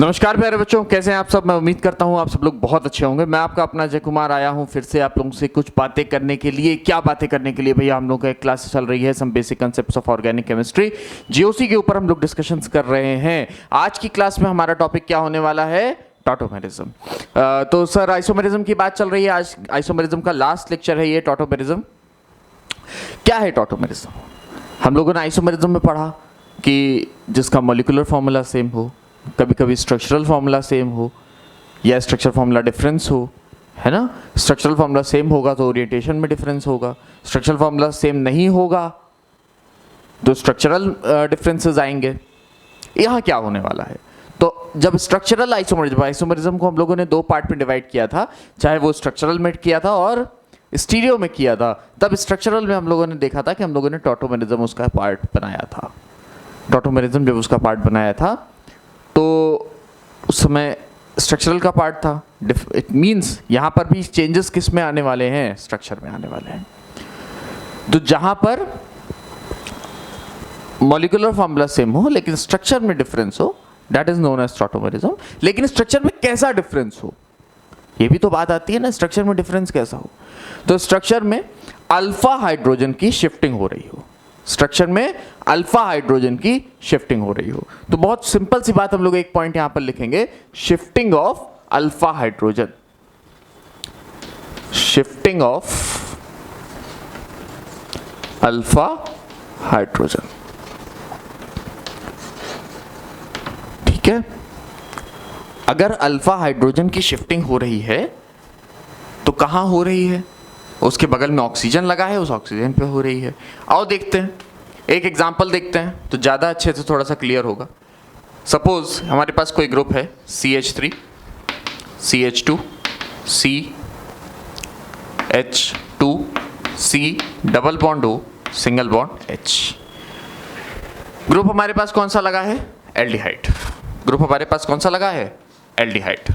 नमस्कार प्यारे बच्चों, कैसे हैं आप सब। मैं उम्मीद करता हूं आप सब लोग बहुत अच्छे होंगे। मैं आपका अपना जय कुमार आया हूं फिर से आप लोगों से कुछ बातें करने के लिए। क्या बातें करने के लिए भैया? हम लोग का एक क्लास चल रही है some basic concepts of organic chemistry, GOC के ऊपर हम लोग डिस्कशंस कर रहे हैं। आज की क्लास में हमारा टॉपिक क्या होने वाला है? टॉटोमेरिज्म। तो सर आइसोमेरिज्म की बात चल रही है। आज आइसोमेरिज्म का लास्ट लेक्चर है ये। टॉटोमेरिज्म क्या है? टॉटोमेरिज्म हम लोगों ने आइसोमेरिज्म में पढ़ा कि जिसका मॉलिक्यूलर फॉर्मूला सेम हो, कभी कभी स्ट्रक्चरल फॉर्मूला सेम हो या स्ट्रक्चर फॉर्मूला डिफरेंस हो, है ना। स्ट्रक्चरल फॉर्मूला सेम होगा तो ओरिएंटेशन में डिफरेंस होगा, स्ट्रक्चरल फॉर्मूला सेम नहीं होगा तो स्ट्रक्चरल डिफरेंसेस आएंगे। यहाँ क्या होने वाला है? तो जब स्ट्रक्चरल आइसोमेरिज्म को हम लोगों ने दो पार्ट में डिवाइड किया था, चाहे वो स्ट्रक्चरल में किया था और स्टीरियो में किया था, तब स्ट्रक्चरल में हम लोगों ने देखा था कि हम लोगों ने टॉटोमेरिज्म उसका पार्ट बनाया था। टॉटोमेरिज्म जब उसका पार्ट बनाया था तो उस समय स्ट्रक्चरल का पार्ट था। इट मींस यहाँ पर भी चेंजेस किस में आने वाले हैं? स्ट्रक्चर में आने वाले हैं। तो जहाँ पर मॉलिक्यूलर फॉर्मूला सेम हो लेकिन स्ट्रक्चर में डिफरेंस हो, that is known as tautomerism. लेकिन स्ट्रक्चर में कैसा डिफरेंस हो, ये भी तो बात आती है ना। स्ट्रक्चर में डिफरेंस कैसा हो? तो स्ट्रक्चर में अल्फा हाइड्रोजन की शिफ्टिंग हो रही हो, स्ट्रक्चर में अल्फा हाइड्रोजन की शिफ्टिंग हो रही हो। तो बहुत सिंपल सी बात हम लोग एक पॉइंट यहां पर लिखेंगे, shifting of alpha hydrogen. Shifting of alpha hydrogen, ठीक है। अगर अल्फा हाइड्रोजन की शिफ्टिंग हो रही है तो कहां हो रही है? उसके बगल में ऑक्सीजन लगा है, उस ऑक्सीजन पे हो रही है। आओ देखते हैं, एक एग्जांपल देखते हैं तो ज़्यादा अच्छे से थोड़ा सा क्लियर होगा। सपोज हमारे पास कोई ग्रुप है CH3 CH2 CH2 C double bond O single bond H। Group हमारे पास कौन सा लगा है? एल्डिहाइड। ग्रुप हमारे पास कौन सा लगा है? एल्डिहाइड।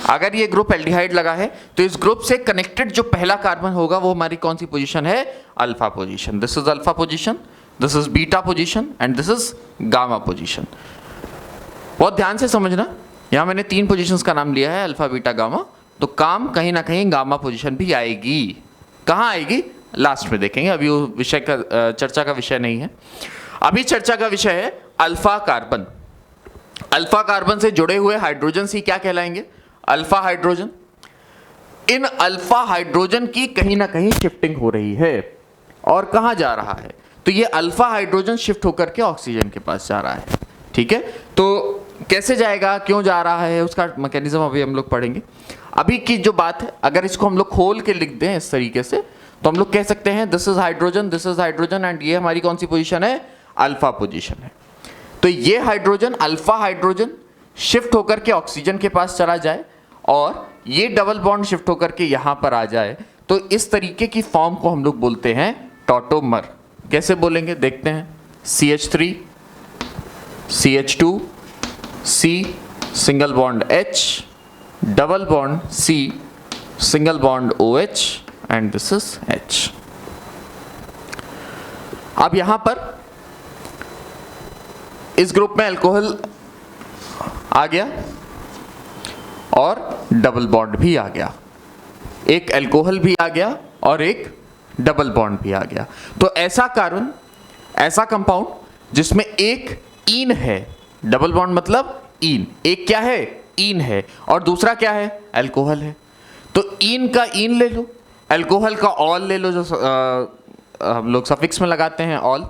अगर ये ग्रुप एल्डिहाइड लगा है तो इस ग्रुप से कनेक्टेड जो पहला कार्बन होगा वो हमारी कौन सी पोजीशन है? Alpha position. This is alpha position, this is beta position and this is gamma position. बहुत ध्यान से समझना, यहां मैंने तीन पोजीशंस का नाम लिया है, अल्फा बीटा गामा। तो काम कहीं ना कहीं गामा पोजीशन भी आएगी। कहां आएगी? लास्ट में देखेंगे, अभी वो विषय का चर्चा का विषय नहीं है। अभी चर्चा का विषय है अल्फा कार्बन। अल्फा कार्बन से जुड़े हुए हाइड्रोजन ही क्या कहलाएंगे? Alpha hydrogen. इन अल्फा हाइड्रोजन की कहीं ना कहीं शिफ्टिंग हो रही है और कहां जा रहा है? तो ये अल्फा हाइड्रोजन शिफ्ट होकर के ऑक्सीजन के पास जा रहा है, ठीक है। तो कैसे जाएगा, क्यों जा रहा है, उसका मैकेनिज्म अभी हम लोग पढ़ेंगे। अभी की जो बात है, अगर इसको हम लोग खोल के लिख दें इस तरीके से तो हम लोग कह सकते हैं this is hydrogen, this is hydrogen and ये हमारी कौन सी पोजीशन है? अल्फा पोजीशन है। तो ये हाइड्रोजन, अल्फा हाइड्रोजन शिफ्ट होकर के ऑक्सीजन के पास चला जाए और ये डबल बॉन्ड शिफ्ट होकर के यहां पर आ जाए, तो इस तरीके की फॉर्म को हम लोग बोलते हैं टॉटोमर। कैसे बोलेंगे देखते हैं। CH3 CH2 C single bond H double bond C single bond OH and this is H। अब यहां पर इस ग्रुप में अल्कोहल आ गया और डबल बॉन्ड भी आ गया। एक अल्कोहल भी आ गया और एक डबल बॉन्ड भी आ गया। तो ऐसा कार्बन, ऐसा कंपाउंड जिसमें एक ईन है, डबल बॉन्ड मतलब ईन, एक क्या है? ईन है, और दूसरा क्या है? अल्कोहल है। तो ईन का ईन ले लो, अल्कोहल का ऑल ले लो, जो हम लोग सफिक्स में लगाते हैं ऑल।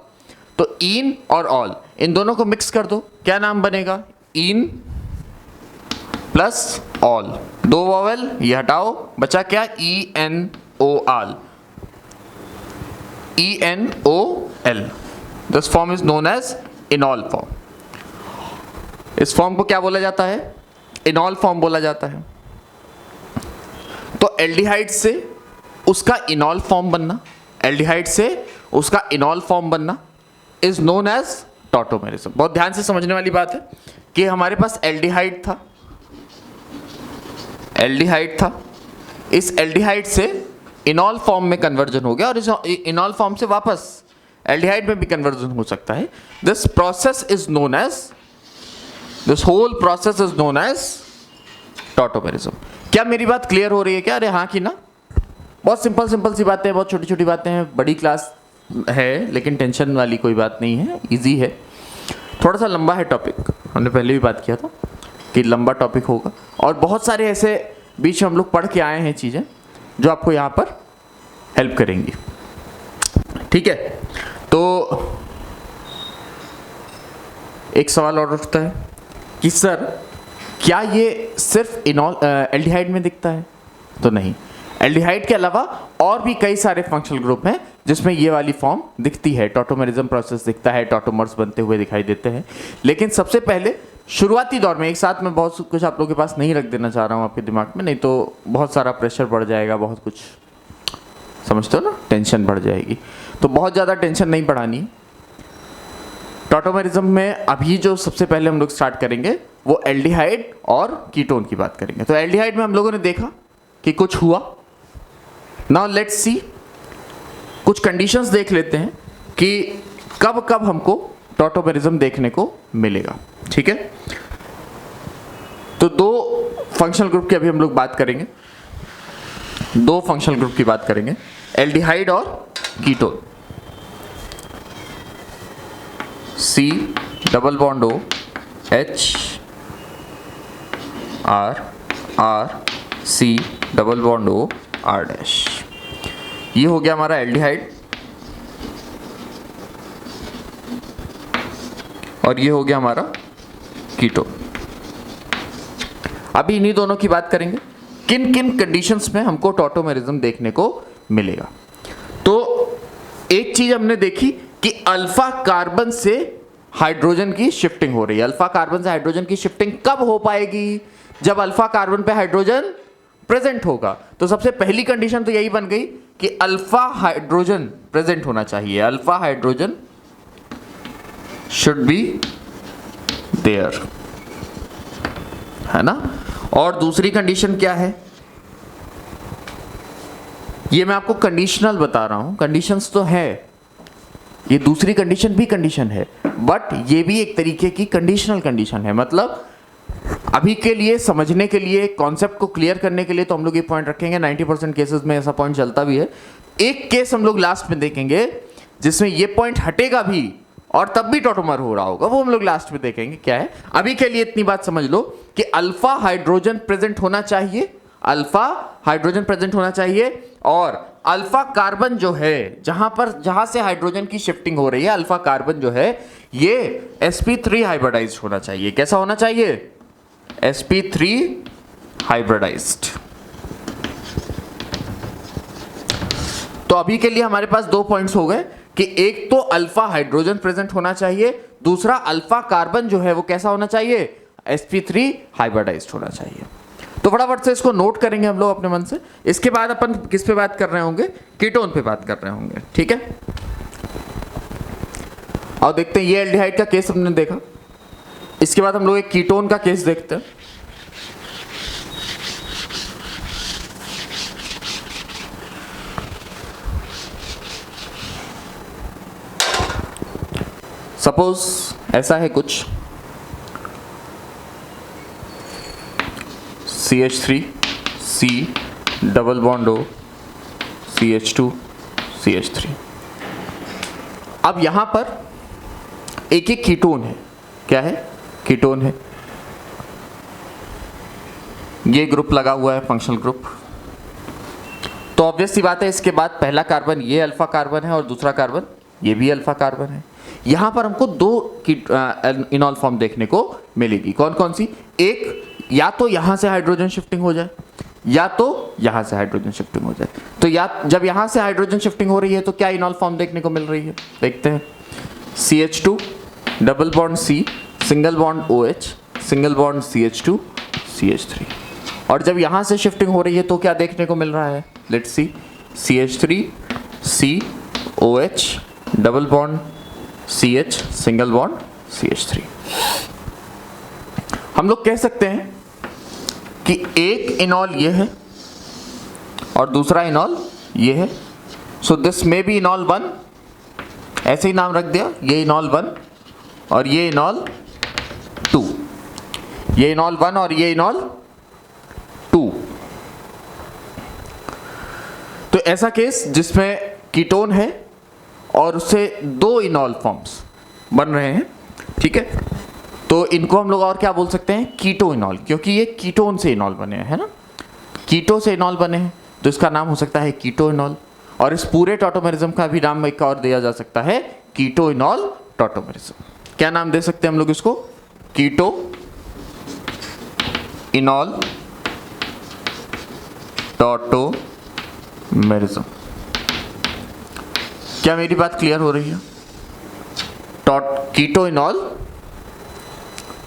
तो ईन और ऑल, इन दोनों को मिक्स कर दो, क्या नाम बनेगा? Ene plus ol. दो वॉवेल ये हटाओ, बचा क्या? ENOL। ENOL। This form is known as enol form. इस फॉर्म को क्या बोला जाता है? इनॉल फॉर्म बोला जाता है। तो एल्डिहाइड से उसका इनॉल फॉर्म बनना, एल्डिहाइड से उसका इनॉल फॉर्म बनना इज नोन एज टॉटोमेरिज्म। बहुत ध्यान से समझने वाली बात है कि हमारे पास एल्डिहाइड था, एल्डिहाइड था, इस एल्डिहाइड से इनॉल फॉर्म में कन्वर्जन हो गया और इस इनॉल फॉर्म से वापस एल्डिहाइड में भी कन्वर्जन हो सकता है। This process is known as, this whole process is known as tautomerism. क्या मेरी बात क्लियर हो रही है क्या? अरे हाँ कि ना? बहुत सिंपल सी बातें हैं, बहुत छोटी छोटी बातें हैं, बड़ी क्लास है लेकिन टेंशन वाली कोई बात नहीं है, इजी है। थोड़ा सा लंबा है टॉपिक, हमने पहले भी बात किया था कि लंबा टॉपिक होगा, और बहुत सारे ऐसे बीच में हम लोग पढ़ के आए हैं चीज़ें जो आपको यहाँ पर हेल्प करेंगी। ठीक है, तो एक सवाल और उठता है कि सर क्या ये सिर्फ एल्डिहाइड में दिखता है? तो नहीं, एल्डिहाइड के अलावा और भी कई सारे फंक्शनल ग्रुप हैं जिसमें ये वाली फॉर्म दिखती है, टॉटोमेरिज्म प्रोसेस दिखता है, टॉटोमर्स बनते हुए दिखाई देते हैं। लेकिन सबसे पहले शुरुआती दौर में, एक साथ में बहुत कुछ आप लोगों के पास नहीं रख देना चाह रहा हूँ आपके दिमाग में, नहीं तो बहुत सारा प्रेशर बढ़ जाएगा, बहुत कुछ समझते हो ना, टेंशन बढ़ जाएगी। तो बहुत ज़्यादा टेंशन नहीं बढ़ानी। टॉटोमेरिज्म में अभी जो सबसे पहले हम लोग स्टार्ट करेंगे वो एल्डिहाइड और कीटोन की बात करेंगे। तो एल्डिहाइड में हम लोगों ने देखा कि कुछ हुआ। नाउ लेट्स सी, कुछ कंडीशंस देख लेते हैं कि कब कब हमको टॉटोमेरिज्म देखने को मिलेगा। ठीक है, तो दो फंक्शनल ग्रुप की अभी हम लोग बात करेंगे, दो फंक्शनल ग्रुप की बात करेंगे, एल्डिहाइड और ketone. C double bond O H R C double bond O R dash. ये हो गया हमारा एल्डिहाइड और ये हो गया हमारा कीटोन। अभी इन्हीं दोनों की बात करेंगे, किन किन कंडीशंस में हमको टॉटोमेरिज्म देखने को मिलेगा। तो एक चीज हमने देखी कि अल्फा कार्बन से हाइड्रोजन की शिफ्टिंग हो रही है। अल्फा कार्बन से हाइड्रोजन की शिफ्टिंग कब हो पाएगी? जब अल्फा कार्बन पे हाइड्रोजन प्रेजेंट होगा। तो सबसे पहली कंडीशन तो यही बन गई कि अल्फा हाइड्रोजन प्रेजेंट होना चाहिए, alpha hydrogen should be there, है ना। और दूसरी कंडीशन क्या है? ये मैं आपको कंडीशनल बता रहा हूं, कंडीशंस तो है, ये दूसरी कंडीशन भी कंडीशन है, बट ये भी एक तरीके की कंडीशनल कंडीशन है। मतलब अभी के लिए समझने के लिए, कॉन्सेप्ट को क्लियर करने के लिए तो हम लोग ये पॉइंट रखेंगे। 90% केसेस में ऐसा पॉइंट चलता भी है। एक केस हम लोग लास्ट में देखेंगे जिसमें ये पॉइंट हटेगा भी और तब भी टॉटोमर हो रहा होगा, वो हम लोग लास्ट में देखेंगे क्या है। अभी के लिए इतनी बात समझ लो कि अल्फा हाइड्रोजन प्रेजेंट होना चाहिए, अल्फा हाइड्रोजन प्रेजेंट होना चाहिए, और अल्फा कार्बन जो है जहां से हाइड्रोजन की शिफ्टिंग हो रही है, अल्फा कार्बन जो है ये sp3 हाइब्रिडाइज्ड होना चाहिए। कैसा होना चाहिए? sp3 hybridised. तो अभी के लिए हमारे पास दो पॉइंट्स हो गए कि एक तो अल्फा हाइड्रोजन प्रेजेंट होना चाहिए, दूसरा अल्फा कार्बन जो है वो कैसा होना चाहिए? sp3 हाइब्रिडाइज्ड होना चाहिए। तो फटाफट से इसको नोट करेंगे हम लोग अपने मन से। इसके बाद अपन किस पे बात कर रहे होंगे? कीटोन पे बात कर रहे होंगे। ठीक है, और देखते हैं, ये एल्डिहाइड का केस हमने देखा, इसके बाद हम लोग एक कीटोन का केस देखते हैं। सपोज ऐसा है कुछ, CH3 C double bond O CH2 CH3। अब यहां पर एक एक कीटोन है। क्या है? कीटोन है। ये ग्रुप लगा हुआ है, फंक्शनल ग्रुप। तो ऑब्वियस सी बात है, इसके बाद पहला कार्बन ये अल्फा कार्बन है और दूसरा कार्बन ये भी अल्फा कार्बन है। यहां पर हमको दो इनॉल फॉर्म देखने को मिलेगी। कौन कौन सी? एक, या तो यहां से हाइड्रोजन शिफ्टिंग हो जाए या तो यहां से हाइड्रोजन शिफ्टिंग हो जाए। तो या जब यहां से हाइड्रोजन शिफ्टिंग हो रही है तो क्या इनॉल फॉर्म देखने को मिल रही है? देखते हैं। CH2 double bond C single bond OH single bond CH2 CH3। और जब यहां से शिफ्टिंग हो रही है तो क्या देखने को मिल रहा है? Let's see, CH3 C OH double bond CH single bond CH3। हम लोग कह सकते हैं कि एक इनॉल ये है और दूसरा इनॉल ये है। सो दिस मे बी इनॉल 1 ऐसे ही नाम रख दिया, ये इनॉल 1 और ये इनॉल 2, ये इनॉल 1 और ये इनॉल 2। तो ऐसा केस जिसमें कीटोन है और उससे 2 इनॉल फॉर्म्स बन रहे हैं, ठीक है, तो इनको हम लोग और क्या बोल सकते हैं, कीटो इनॉल, क्योंकि ये कीटोन से इनॉल बने हैं, है ना, कीटो से इनॉल बने हैं, तो इसका नाम हो सकता है कीटो इनॉल। और इस पूरे टॉटोमेरिज्म का भी नाम एक और दिया जा सकता है, कीटो इनॉल टॉटोमेरिज्म। क्या नाम दे सकते हैं हम लोग इसको, कीटो इनॉल टॉटोमेरिज्म। क्या मेरी बात क्लियर हो रही है? कीटो इनॉल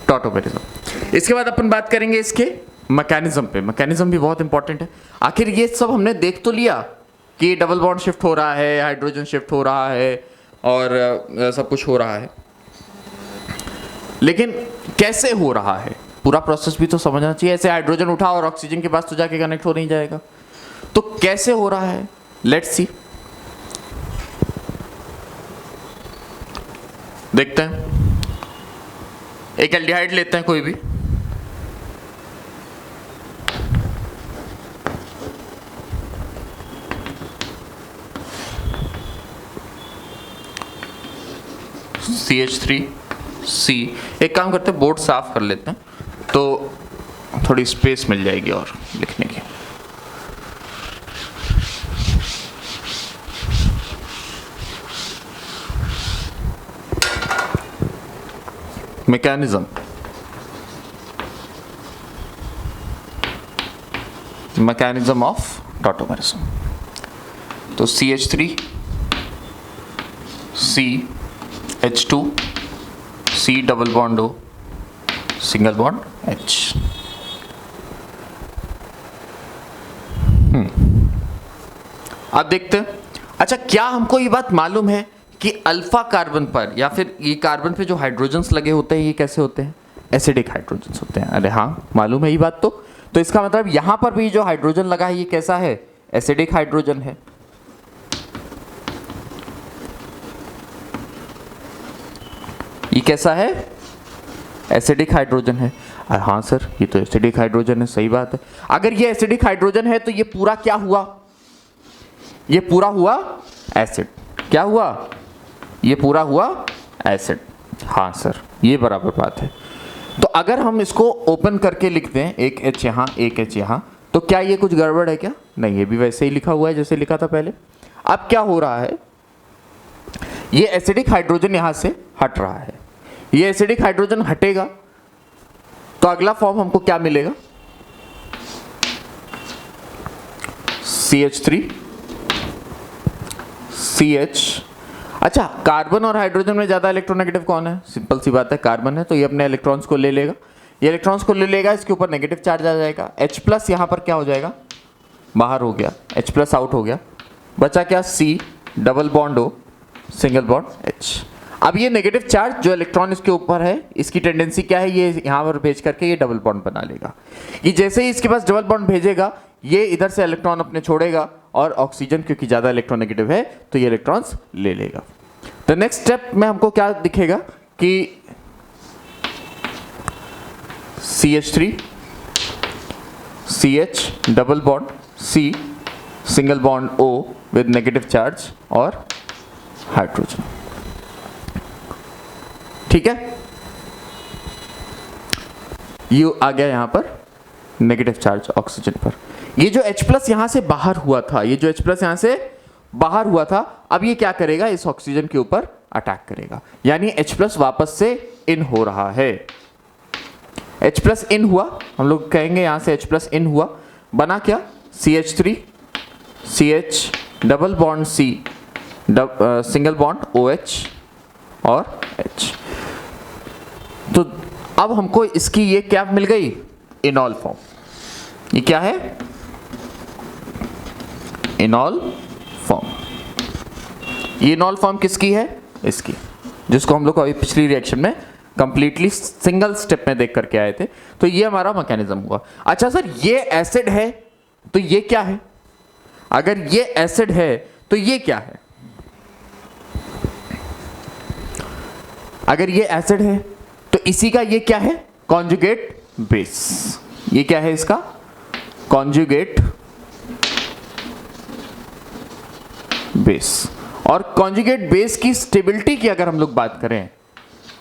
टॉटोमेरिज्म। इसके बाद अपन बात करेंगे इसके मैकेनिज्म पे। मैकेनिज्म भी बहुत इंपॉर्टेंट है। आखिर ये सब हमने देख तो लिया कि डबल बॉन्ड शिफ्ट हो रहा है, हाइड्रोजन शिफ्ट हो रहा है और सब कुछ हो रहा है, लेकिन कैसे हो रहा है पूरा प्रोसेस भी तो समझना चाहिए। ऐसे हाइड्रोजन उठा और ऑक्सीजन के पास तो जाके कनेक्ट हो नहीं जाएगा, तो कैसे हो रहा है, लेट्स सी, देखते हैं। एक एल्डिहाइड लेते हैं कोई भी, CH3C। एक काम करते हैं, बोर्ड साफ कर लेते हैं तो थोड़ी स्पेस मिल जाएगी और लिखने की। Mechanism, mechanism of tautomerism. तो CH3 C H2 C double bond O single bond H। अब देखते हैं, अच्छा क्या हमको ये बात मालूम है कि अल्फा कार्बन पर या फिर ये कार्बन पे जो हाइड्रोजन्स लगे होते हैं ये कैसे होते हैं, एसिडिक हाइड्रोजन्स होते हैं। अरे हाँ मालूम है ये बात। तो इसका मतलब यहां पर भी जो हाइड्रोजन लगा है ये कैसा है, एसिडिक हाइड्रोजन है। ये कैसा है, एसिडिक हाइड्रोजन है। हाँ सर ये तो एसिडिक हाइड्रोजन है, सही बात है। अगर ये एसिडिक हाइड्रोजन है तो ये पूरा क्या हुआ, ये पूरा हुआ एसिड। क्या हुआ, ये पूरा हुआ एसिड। हाँ सर ये बराबर बात है। तो अगर हम इसको ओपन करके लिख दें, एक H यहाँ एक H यहाँ, तो क्या ये कुछ गड़बड़ है क्या? नहीं, ये भी वैसे ही लिखा हुआ है जैसे लिखा था पहले। अब क्या हो रहा है, ये एसिडिक हाइड्रोजन यहाँ से हट रहा है। ये एसिडिक हाइड्रोजन हटेगा तो अगला फॉर्म हमको क्या मिलेगा, CH3 CH। अच्छा कार्बन और हाइड्रोजन में ज्यादा इलेक्ट्रोनेगेटिव कौन है, सिंपल सी बात है कार्बन है, तो ये अपने इलेक्ट्रॉन्स को ले लेगा, ये इलेक्ट्रॉन्स को ले लेगा, इसके ऊपर नेगेटिव चार्ज आ जाएगा। H प्लस यहाँ पर क्या हो जाएगा, बाहर हो गया, H प्लस आउट हो गया, बचा क्या C double bond O single bond H। अब ये नेगेटिव चार्ज जो इलेक्ट्रॉन इसके ऊपर है, इसकी टेंडेंसी क्या है, ये यहाँ पर भेज करके ये डबल बॉन्ड बना लेगा। ये जैसे ही इसके पास डबल बॉन्ड भेजेगा, ये इधर से इलेक्ट्रॉन अपने छोड़ेगा और ऑक्सीजन क्योंकि ज़्यादा इलेक्ट्रोनेगेटिव है तो ये इलेक्ट्रॉन्स ले लेगा। तो नेक्स्ट स्टेप में हमको क्या दिखेगा कि CH3 CH double bond C single bond O with negative charge और हाइड्रोजन। ठीक है, ये आ गया यहां पर नेगेटिव चार्ज ऑक्सीजन पर। ये जो H प्लस यहां से बाहर हुआ था, ये जो H प्लस यहां से बाहर हुआ था, अब ये क्या करेगा, इस ऑक्सीजन के ऊपर अटैक करेगा, यानी H प्लस वापस से इन हो रहा है। H प्लस इन हुआ, हम लोग कहेंगे यहां से H प्लस इन हुआ, बना क्या, CH3 CH double bond C single bond OH और H। तो अब हमको इसकी ये क्या मिल गई, इनॉल फॉर्म। ये क्या है, इनॉल फॉर्म। ये इनॉल फॉर्म किसकी है, इसकी, जिसको हम लोग अभी पिछली रिएक्शन में कंप्लीटली सिंगल स्टेप में देख करके आए थे। तो ये हमारा मैकेनिज्म हुआ। अच्छा सर ये एसिड है तो ये क्या है, अगर ये एसिड है तो ये क्या है, अगर ये एसिड है तो इसी का ये क्या है, कॉन्जुगेट बेस। ये क्या है इसका, कॉन्जुगेट बेस। और कॉन्जुगेट बेस की स्टेबिलिटी की अगर हम लोग बात करें,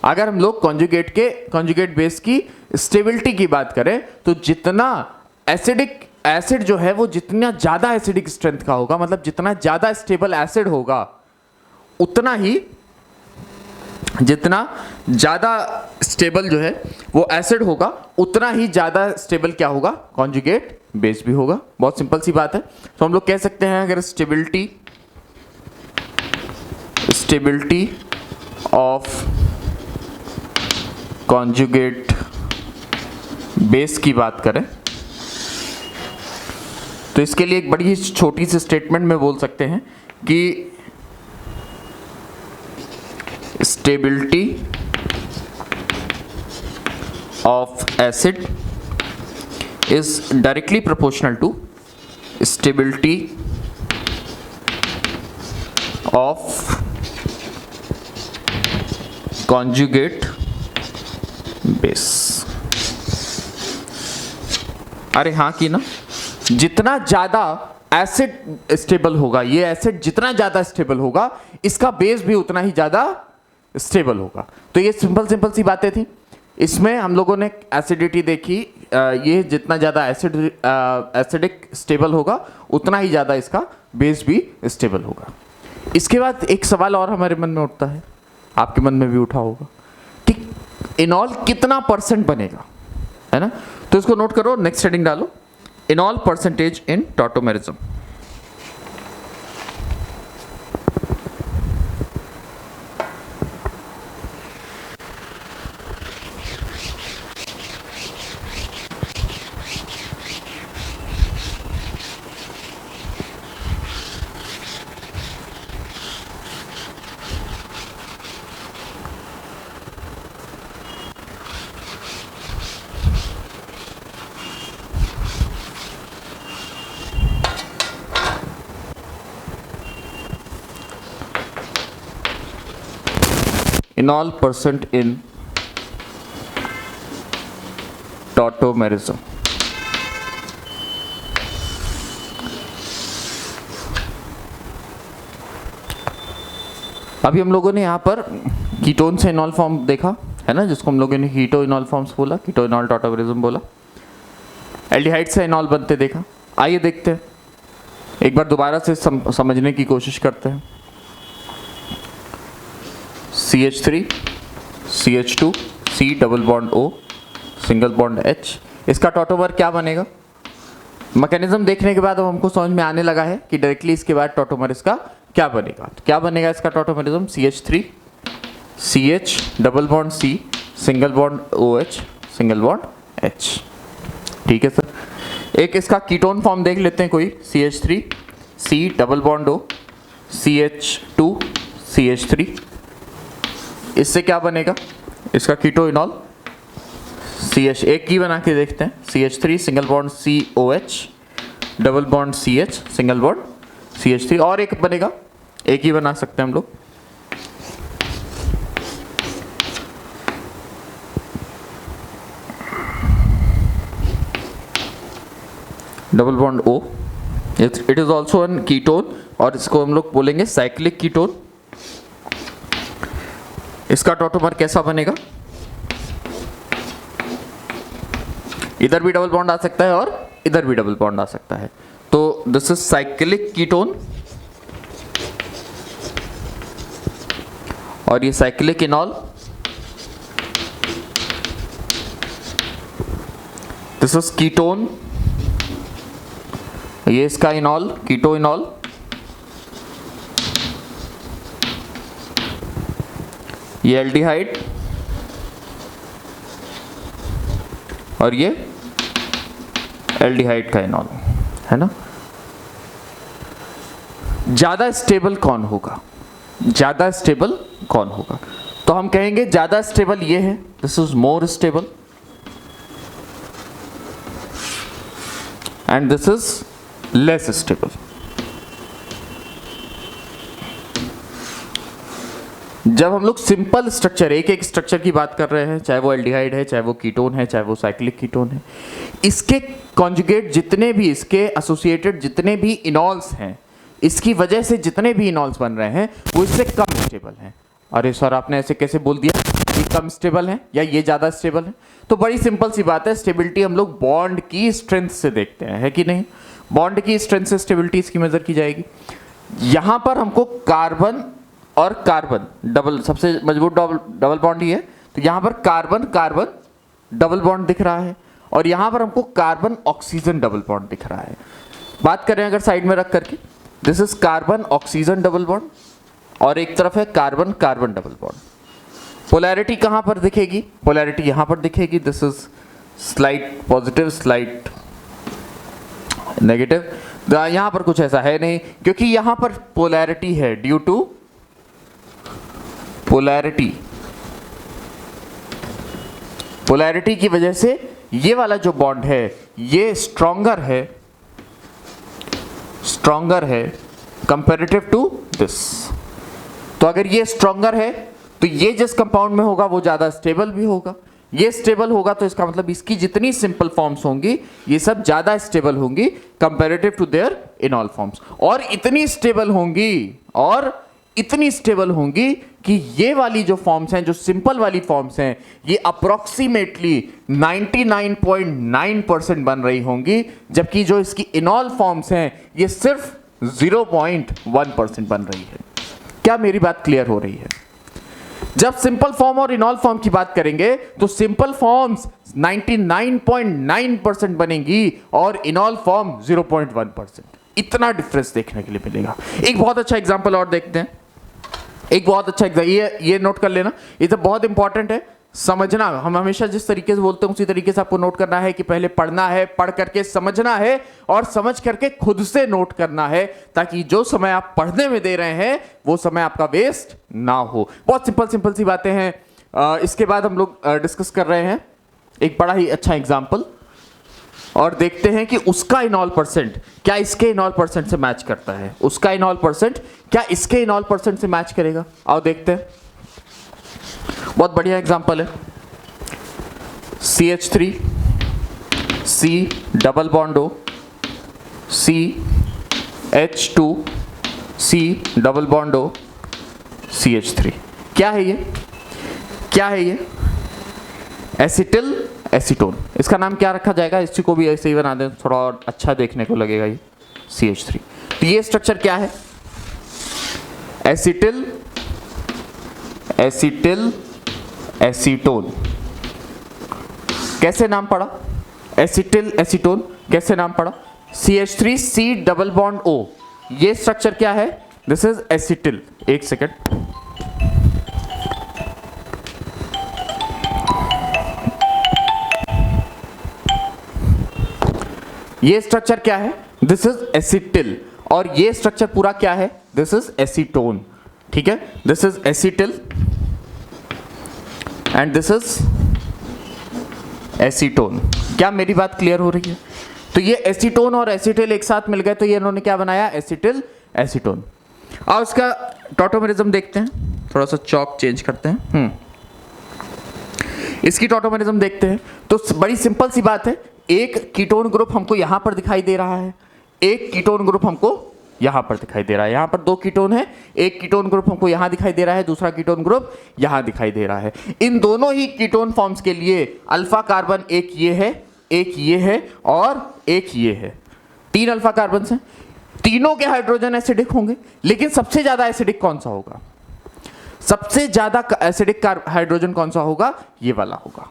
अगर हम लोग कॉन्जुगेट बेस की स्टेबिलिटी की बात करें, तो जितना एसिड जो है वो जितना ज्यादा एसिडिक स्ट्रेंथ का होगा, मतलब जितना ज्यादा स्टेबल एसिड होगा, उतना ही जितना ज्यादा स्टेबल जो है वो एसिड होगा, उतना ही ज्यादा स्टेबल क्या होगा, कॉन्जुगेट बेस भी होगा। बहुत सिंपल सी बात है। तो हम लोग कह सकते हैं अगर स्टेबिलिटी ऑफ कॉन्जुगेट बेस की बात करें तो इसके लिए एक बड़ी ही छोटी सी स्टेटमेंट में बोल सकते हैं कि stability of acid is directly proportional to stability of conjugate base. अरे हाँ की ना, जितना ज्यादा एसिड स्टेबल होगा, ये एसिड जितना ज्यादा स्टेबल होगा, इसका बेस भी उतना ही ज्यादा स्टेबल होगा। तो ये सिंपल सी बातें थी। इसमें हम लोगों ने एसिडिटी देखी, ये जितना ज्यादा एसिडिक स्टेबल होगा, उतना ही ज्यादा इसका बेस भी स्टेबल होगा। इसके बाद एक सवाल और हमारे मन में उठता है, आपके मन में भी उठा होगा कि इनॉल कितना परसेंट बनेगा, है ना। तो इसको नोट करो, नेक्स्ट हेडिंग डालो, इनॉल percentage in tautomerism. Enol percent in tautomerism। अभी हम लोगों ने यहाँ पर कीटोन से इनॉल फॉर्म देखा है ना, जिसको हम लोगों ने कीटो इनॉल फॉर्म्स बोला, कीटो इनॉल टॉटोमेरिज्म बोला। एल्डिहाइड से इनॉल बनते देखा। आइए देखते हैं, एक बार दोबारा से समझने की कोशिश करते हैं। CH3 CH2 C double bond O single bond H, इसका टॉटोमर क्या बनेगा। मैकेनिज्म देखने के बाद अब हमको समझ में आने लगा है कि डायरेक्टली इसके बाद टॉटोमर इसका क्या बनेगा। तो क्या बनेगा इसका tautomerism, CH3 CH double bond C single bond OH single bond H। ठीक है सर। एक इसका कीटोन फॉर्म देख लेते हैं कोई, CH3 C double bond O CH2 CH3, इससे क्या बनेगा इसका कीटो इनॉल, CH एक ही बना के देखते हैं, CH3 single bond COH double bond CH single bond CH3, और एक बनेगा, एक ही बना सकते हैं हम लोग, double bond O। It is also an ketone, और इसको हम लोग बोलेंगे साइक्लिक कीटोन। इसका टॉटोमर कैसा बनेगा, इधर भी डबल बॉन्ड आ सकता है और इधर भी डबल बॉन्ड आ सकता है। तो दिस इज साइक्लिक कीटोन, और ये साइक्लिक इनॉल, दिस इज कीटोन, ये इसका इनॉल कीटो इनॉल, ये एल्डिहाइड, और ये एल्डिहाइड का इनॉल, है ना। ज्यादा स्टेबल कौन होगा, ज्यादा स्टेबल कौन होगा, तो हम कहेंगे ज्यादा स्टेबल ये है, this is more stable, and this is less stable. जब हम लोग सिंपल स्ट्रक्चर, एक एक स्ट्रक्चर की बात कर रहे हैं, चाहे वो एल्डिहाइड है, चाहे वो कीटोन है, चाहे वो साइक्लिक कीटोन है, इसके कॉन्जुगेट जितने भी, इसके एसोसिएटेड जितने भी इनॉल्स हैं, इसकी वजह से जितने भी इनॉल्स बन रहे हैं वो इससे कम स्टेबल हैं। अरे सर आपने ऐसे कैसे बोल दिया, ये कम स्टेबल है या ये ज़्यादा स्टेबल है? तो बड़ी सिंपल सी बात है, स्टेबिलिटी हम लोग बॉन्ड की स्ट्रेंथ से देखते हैं, है कि नहीं? बॉन्ड की स्ट्रेंथ से स्टेबिलिटी इसकी मेजर की जाएगी। यहाँ पर हमको कार्बन और कार्बन डबल, सबसे मजबूत डबल बॉन्ड ही है, तो यहाँ पर कार्बन कार्बन डबल बॉन्ड दिख रहा है, और यहाँ पर हमको कार्बन ऑक्सीजन डबल बॉन्ड दिख रहा है। बात करें अगर साइड में रख करके, this is carbon oxygen double bond, और एक तरफ है carbon carbon double bond. Polarity कहाँ पर दिखेगी? पोलैरिटी यहाँ पर दिखेगी, this is slight positive, slight negative. यहाँ पर कुछ ऐसा है नहीं, क्योंकि यहाँ पर पोलैरिटी है ड्यू टू पोलैरिटी की वजह से ये वाला जो बॉन्ड है ये स्ट्रॉन्गर है कंपैरेटिव टू दिस। तो अगर ये स्ट्रॉन्गर है तो ये जिस कंपाउंड में होगा वो ज्यादा स्टेबल भी होगा, ये स्टेबल होगा तो इसका मतलब इसकी जितनी सिंपल फॉर्म्स होंगी ये सब ज्यादा स्टेबल होंगी comparative to their enol forms, और इतनी स्टेबल होंगी कि ये वाली जो फॉर्म्स हैं, जो सिंपल वाली फॉर्म्स हैं, ये अप्रोक्सीमेटली 99.9% बन रही होंगी, जबकि जो इसकी इनॉल फॉर्म्स हैं ये सिर्फ 0.1% बन रही है। क्या मेरी बात क्लियर हो रही है? जब सिंपल फॉर्म और इनॉल फॉर्म की बात करेंगे तो सिंपल फॉर्म्स 99.9% बनेंगी और इनॉल फॉर्म 0.1%। इतना डिफरेंस देखने के लिए मिलेगा। एक बहुत अच्छा एग्जांपल और देखते हैं, एक बहुत अच्छा ये नोट कर लेना, ये तो बहुत इंपॉर्टेंट है समझना। हम हमेशा जिस तरीके से बोलते हैं उसी तरीके से आपको नोट करना है कि पहले पढ़ना है, पढ़ करके समझना है, और समझ करके खुद से नोट करना है, ताकि जो समय आप पढ़ने में दे रहे हैं वो समय आपका वेस्ट ना हो। बहुत सिंपल सी बातें हैं। इसके बाद हम लोग डिस्कस कर रहे हैं एक बड़ा ही अच्छा एग्जाम्पल, और देखते हैं कि उसका इनॉल परसेंट क्या इसके इनॉल परसेंट से मैच करता है, उसका इनॉल परसेंट क्या इसके इनॉल परसेंट से मैच करेगा। आओ देखते हैं। बहुत बढ़िया एग्जांपल है, CH3 C double bond O, CH2 C double bond O, CH3। क्या है ये? Acetyl acetone. इसका नाम क्या रखा जाएगा? इसी को भी ऐसे ही बना दें, थोड़ा और अच्छा देखने को लगेगा ये CH3। तो ये स्ट्रक्चर क्या है? Acetyl acetone. कैसे नाम पड़ा? एसिटिल एसीटोन कैसे नाम पड़ा? CH3 C double bond O। ये स्ट्रक्चर क्या है? This is acetyl. एक सेकेंड, ये स्ट्रक्चर क्या है? दिस इज एसिटिल, और ये स्ट्रक्चर पूरा क्या है? This is acetone. ठीक है, this is acetyl and this is acetone. क्या मेरी बात क्लियर हो रही है? तो ये एसीटोन और एसिटिल एक साथ मिल गए तो ये इन्होंने क्या बनाया? Acetyl acetone. और इसका टॉटोमेरिज्म देखते हैं, थोड़ा सा चौक चेंज करते हैं। इसकी टॉटोमेरिज्म देखते हैं तो बड़ी सिंपल सी बात है, एक कीटोन ग्रुप हमको यहां पर दिखाई दे रहा है, एक कीटोन ग्रुप हमको यहां पर दिखाई दे रहा है। यहां पर दो कीटोन है, एक कीटोन ग्रुप हमको यहां दिखाई दे रहा है, दूसरा कीटोन ग्रुप यहां दिखाई दे रहा है। इन दोनों ही कीटोन फॉर्म्स के लिए अल्फा कार्बन एक ये है, एक ये है और एक ये है। 3 अल्फा कार्बन हैं, तीनों के हाइड्रोजन एसिडिक होंगे, लेकिन सबसे ज्यादा एसिडिक कौन सा होगा? सबसे ज्यादा एसिडिक हाइड्रोजन कौन सा होगा? ये वाला होगा।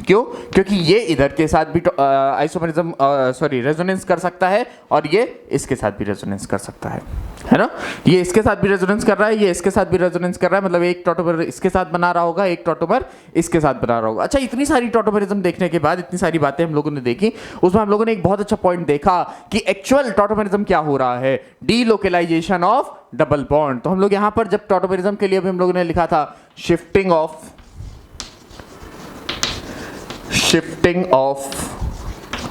क्यों? क्योंकि ये इधर के साथ भी आइसोमरिज्म रेजोनेंस कर सकता है और ये इसके साथ भी रेजोनेंस कर सकता है ना? ये इसके साथ भी रेजोनेंस कर रहा है, ये इसके साथ भी रेजोनेंस कर रहा है, मतलब एक टॉटोमर इसके साथ बना रहा होगा, एक टॉटोमर इसके साथ बना रहा होगा। अच्छा, इतनी सारी टॉटोमरिज्म देखने के बाद, इतनी सारी बातें हम लोगों ने देखी, उसमें हम लोगों ने एक बहुत अच्छा पॉइंट देखा कि एक्चुअल टॉटोमरिज्म क्या हो रहा है, डीलोकेलाइजेशन ऑफ डबल बॉन्ड। तो हम लोग यहां पर जब टॉटोमरिज्म के लिए भी हम लोगों ने लिखा था shifting of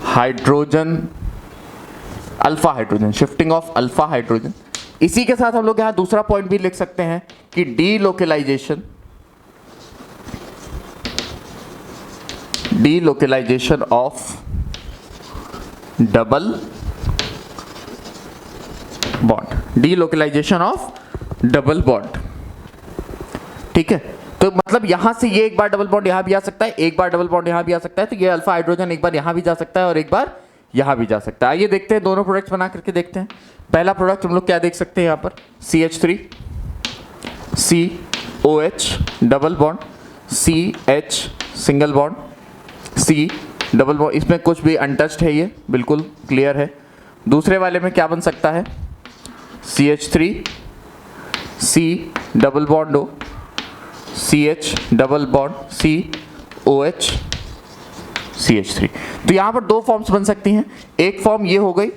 hydrogen, alpha hydrogen, shifting of alpha hydrogen. इसी के साथ हम लोग यहां दूसरा पॉइंट भी लिख सकते हैं कि delocalisation of double bond, delocalisation of double bond. ठीक है, तो मतलब यहां से ये एक बार डबल बॉन्ड यहां भी आ सकता है, एक बार डबल बॉन्ड यहां भी आ सकता है, तो ये अल्फा हाइड्रोजन एक बार यहां भी जा सकता है और एक बार यहां भी जा सकता है। आइए देखते हैं, दोनों प्रोडक्ट्स बना करके देखते हैं। पहला प्रोडक्ट हम लोग क्या देख सकते हैं यहां पर, CH3 COH double bond, CH single bond, C double bond, इसमें कुछ भी अनटच्ड है, ये बिल्कुल क्लियर है। दूसरे वाले में क्या बन सकता है, CH3 C double bond O, CH double bond COH CH3। तो यहां पर दो फॉर्म्स बन सकती हैं, एक फॉर्म ये हो गई,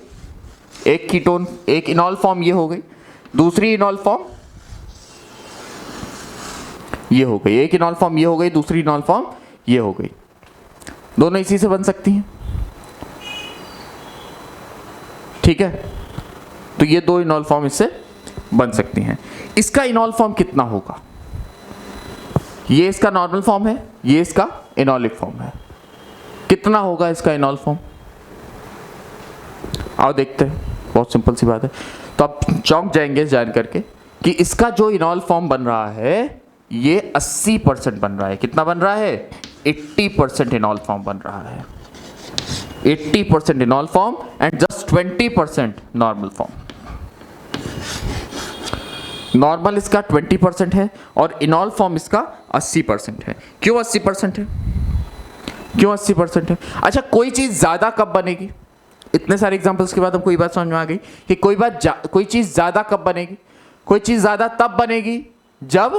एक कीटोन, एक इनॉल फॉर्म ये हो गई, दूसरी इनॉल फॉर्म ये हो गई, एक इनॉल फॉर्म ये हो गई, दूसरी इनॉल फॉर्म ये हो गई, दोनों इसी से बन सकती हैं। ठीक है, तो ये दो इनॉल फॉर्म इससे बन सकती हैं। इसका इनॉल फॉर्म कितना होगा, ये इसका नॉर्मल फॉर्म है, ये इसका इनॉलिक फॉर्म है, कितना होगा इसका इनॉल फॉर्म, आओ देखते हैं। बहुत सिंपल सी बात है, तो आप चौंक जाएंगे जान करके कि इसका जो इनॉल फॉर्म बन रहा है ये 80% बन रहा है। कितना बन रहा है, 80% इनॉल फॉर्म बन रहा है, 80% इनॉल form and just 20% normal form. Normal इसका 20% है और इनॉल फॉर्म इसका 80% है। क्यों 80% है, क्यों 80% है? अच्छा, कोई चीज ज्यादा कब बनेगी, इतने सारे एग्जांपल्स के बाद हमको ये बात समझ में आ गई कि कोई चीज ज्यादा कब बनेगी, कोई चीज ज्यादा तब बनेगी जब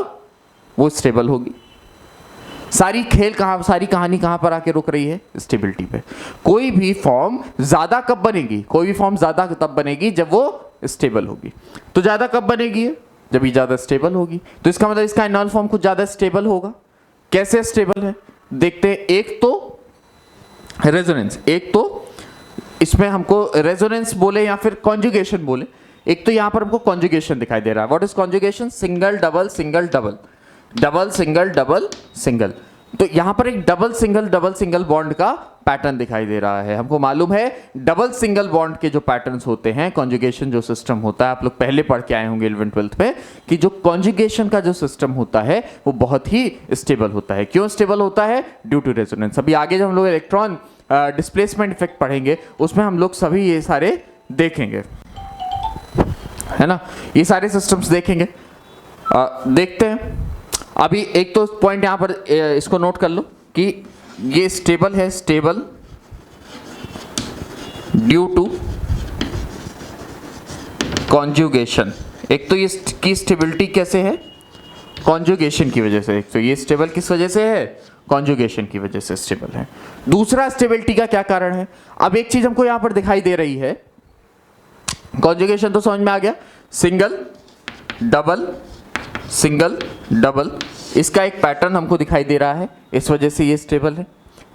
वो स्टेबल होगी। सारी कहानी कहां पर आके रुक रही है, स्टेबिलिटी पे। कोई भी फॉर्म ज्यादा कब बनेगी, कोई भी फॉर्म ज्यादा तब बनेगी जब वो स्टेबल होगी। तो ज्यादा कब बनेगी, जब ये ज्यादा स्टेबल होगी। तो इसका मतलब इसका इनॉल फॉर्म कुछ ज्यादा स्टेबल होगा। कैसे स्टेबल है देखते हैं। एक तो रेजोनेंस, एक तो इसमें हमको रेजोनेंस बोले या फिर कॉन्जुगेशन बोले। एक तो यहां पर हमको कॉन्जुगेशन दिखाई दे रहा है। What is conjugation, single double single double, double single double single. तो यहां पर एक डबल सिंगल बॉन्ड का पैटर्न दिखाई दे रहा है। हमको मालूम है डबल सिंगल बॉन्ड के जो पैटर्न्स होते हैं, कॉन्जुगेशन जो सिस्टम होता है, आप लोग पहले पढ़ के आए होंगे 11th 12th में, कि जो कॉन्जुगेशन का जो सिस्टम होता है वो बहुत ही स्टेबल होता है। क्यों स्टेबल होता है, ड्यू टू रेजोनेंस। अभी आगे जब हम लोग इलेक्ट्रॉन डिस्प्लेसमेंट इफेक्ट पढ़ेंगे उसमें हम लोग सभी ये सारे देखेंगे, है ना, ये सारे सिस्टम्स देखेंगे। देखते हैं। अभी एक तो पॉइंट यहां पर इसको नोट कर लो कि ये स्टेबल है, स्टेबल ड्यू टू कॉन्जुगेशन। एक तो ये की स्टेबिलिटी कैसे है, कॉन्जुगेशन की वजह से। एक तो ये स्टेबल किस वजह से है, कॉन्जुगेशन की वजह से स्टेबल है। दूसरा स्टेबिलिटी का क्या कारण है। अब एक चीज हमको यहां पर दिखाई दे रही है, कॉन्जुगेशन तो समझ में आ गया, सिंगल डबल सिंगल डबल, इसका एक पैटर्न हमको दिखाई दे रहा है, इस वजह से ये स्टेबल है।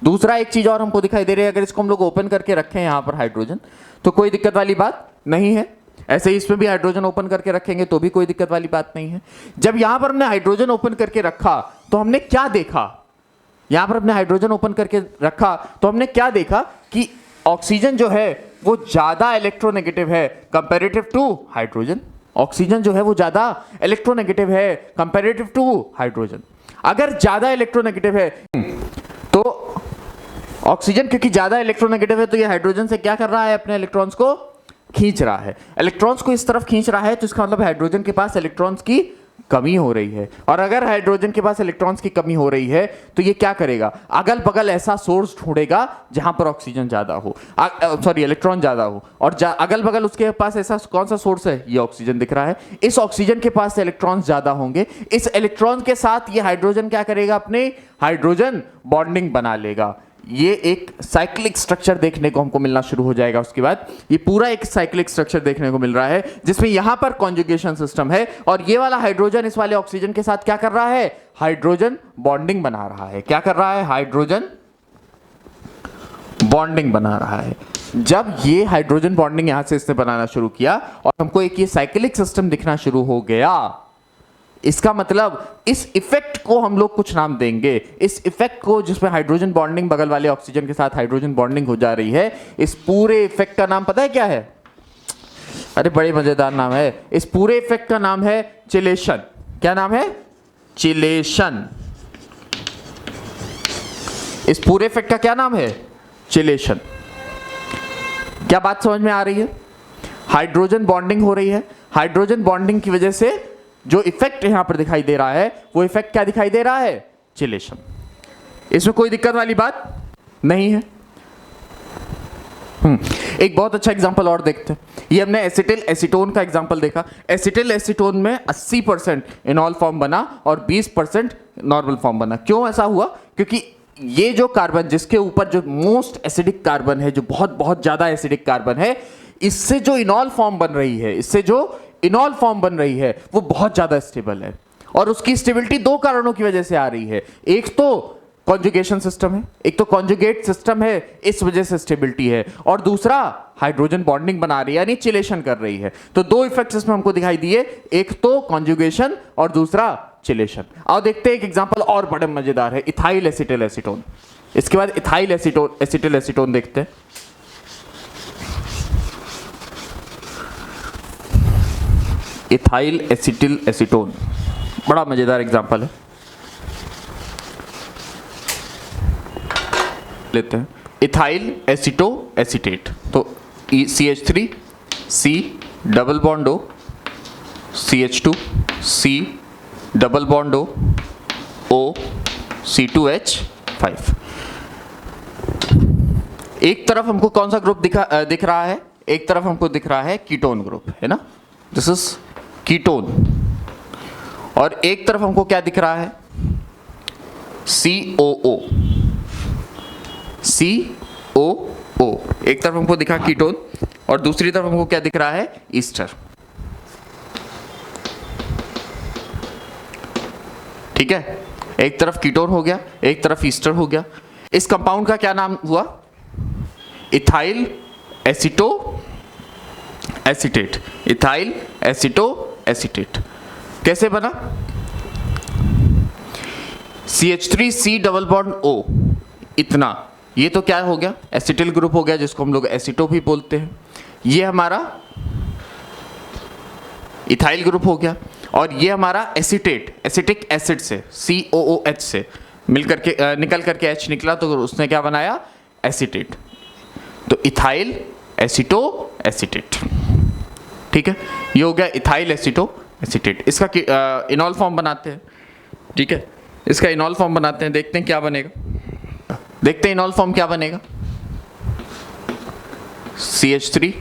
दूसरा एक चीज और हमको दिखाई दे रही है, अगर इसको हम लोग ओपन करके रखें यहां पर हाइड्रोजन, तो कोई दिक्कत वाली बात नहीं है। ऐसे ही इसमें भी हाइड्रोजन ओपन करके रखेंगे तो भी कोई दिक्कत वाली बात नहीं है। जब यहां पर हमने हाइड्रोजन ओपन करके रखा तो हमने क्या देखा, यहां पर हमने हाइड्रोजन ओपन करके रखा तो हमने क्या देखा कि ऑक्सीजन जो है वो ज्यादा इलेक्ट्रोनेगेटिव है कंपैरेटिव टू हाइड्रोजन। ऑक्सीजन जो है वो ज्यादा इलेक्ट्रोनेगेटिव है कंपैरेटिव टू हाइड्रोजन। अगर ज्यादा इलेक्ट्रोनेगेटिव है तो ऑक्सीजन, क्योंकि ज्यादा इलेक्ट्रोनेगेटिव है तो ये हाइड्रोजन से क्या कर रहा है, अपने इलेक्ट्रॉन्स को खींच रहा है। इलेक्ट्रॉन्स को इस तरफ खींच रहा है तो इसका मतलब हाइड्रोजन के पास इलेक्ट्रॉन्स की कमी हो रही है। और अगर हाइड्रोजन के पास इलेक्ट्रॉन्स की कमी हो रही है तो ये क्या करेगा, अगल बगल ऐसा सोर्स ढूंढेगा जहां पर ऑक्सीजन ज्यादा हो, इलेक्ट्रॉन ज्यादा हो। और अगल बगल उसके पास ऐसा कौन सा सोर्स है, ये ऑक्सीजन दिख रहा है। इस ऑक्सीजन के पास इलेक्ट्रॉन्स ज्यादा होंगे, इस इलेक्ट्रॉन के साथ ये हाइड्रोजन क्या करेगा, अपने हाइड्रोजन बॉन्डिंग बना लेगा। ये एक साइक्लिक स्ट्रक्चर देखने को हमको मिलना शुरू हो जाएगा। उसके बाद ये पूरा एक साइक्लिक स्ट्रक्चर देखने को मिल रहा है जिसमें यहां पर कॉन्जुगेशन सिस्टम है और ये वाला हाइड्रोजन इस वाले ऑक्सीजन के साथ क्या कर रहा है, हाइड्रोजन बॉन्डिंग बना रहा है। क्या कर रहा है, हाइड्रोजन बॉन्डिंग बना रहा है। जब ये हाइड्रोजन बॉन्डिंग यहां से इसने बनाना शुरू किया और हमको एक ये साइक्लिक सिस्टम दिखना शुरू हो गया, इसका मतलब इस इफेक्ट को हम लोग कुछ नाम देंगे। इस इफेक्ट को, जिसमें हाइड्रोजन बॉन्डिंग बगल वाले ऑक्सीजन के साथ हाइड्रोजन बॉन्डिंग हो जा रही है, इस पूरे इफेक्ट का नाम पता है क्या है? अरे बड़े मजेदार नाम है। इस पूरे इफेक्ट का नाम है चिलेशन। क्या नाम है? चिलेशन। इस पूरे इफेक्ट का क्या नाम है? चिलेशन। क्या बात समझ में आ रही है? हाइड्रोजन बॉन्डिंग हो रही है, हाइड्रोजन बॉन्डिंग की वजह से जो इफेक्ट यहां पर दिखाई दे रहा है, वो इफेक्ट क्या दिखाई दे रहा है? चिलेशन। इसमें कोई दिक्कत वाली बात नहीं है। एक बहुत अच्छा एग्जांपल और देखते हैं। ये हमने एसिटिल एसीटोन का एग्जांपल देखा। एसिटिल एसीटोन में 80% इनॉल फॉर्म बना और 20% नॉर्मल फॉर्म बना। क्यों ऐसा हुआ? क्योंकि ये जो कार्बन, जिसके ऊपर जो मोस्ट एसिडिक कार्बन है, जो बहुत बहुत ज्यादा एसिडिक कार्बन है, इससे जो इनॉल फॉर्म बन रही है, इससे जो इनॉल फॉर्म बन रही है, वो बहुत ज्यादा स्टेबल है। और उसकी स्टेबिलिटी दो कारणों की वजह से आ रही है। एक तो कॉन्जुगेशन सिस्टम है, एक तो कॉन्जुगेट सिस्टम है, इस वजह से स्टेबिलिटी है, और दूसरा हाइड्रोजन बॉन्डिंग बना रही है, यानी चिलेशन कर रही है। तो दो इफेक्ट्स इसमें हमको दिखाई दिए, एक तो कॉन्जुगेशन और दूसरा चिलेशन। आओ देखते हैं एक एग्जांपल और बड़े मजेदार है, इथाइल एसिटिल एसीटोन। इसके बाद इथाइल एसिटिल एसीटोन देखते हैं। इथाइल एसिटिल एसीटोन बड़ा मजेदार एग्जांपल है, लेते हैं। इथाइल एसिटो एसीटेट, तो CH3 C double bond O, CH2 C double bond O, O C2H5। एक तरफ हमको कौन सा ग्रुप दिख रहा है? एक तरफ हमको दिख रहा है कीटोन ग्रुप, है ना, दिस इज कीटोन। और एक तरफ हमको क्या दिख रहा है? COO। COO एक तरफ हमको दिखा कीटोन, और दूसरी तरफ हमको क्या दिख रहा है? ईस्टर। ठीक है, एक तरफ कीटोन हो गया, एक तरफ ईस्टर हो गया। इस कंपाउंड का क्या नाम हुआ? Ethyl एसिटो acetate. इथाइल एसिटो एसीटेट कैसे बना? CH3C डबल बॉन्ड O, इतना। ये तो क्या हो गया? एसिटिल ग्रुप हो गया, जिसको हम लोग एसिटो भी बोलते हैं। ये हमारा इथाइल ग्रुप हो गया, और ये हमारा एसीटेट, एसिटिक एसिड से COOH से मिलकर के निकल करके H निकला, तो उसने क्या बनाया? एसीटेट। तो इथाइल एसिटो एसीटेट। ठीक है, ये हो गया इथाइल एसिटो एसीटेट। इसका इनॉल फॉर्म बनाते हैं। ठीक है, इसका इनॉल फॉर्म बनाते हैं, देखते हैं क्या बनेगा। देखते हैं इनॉल फॉर्म क्या बनेगा। CH3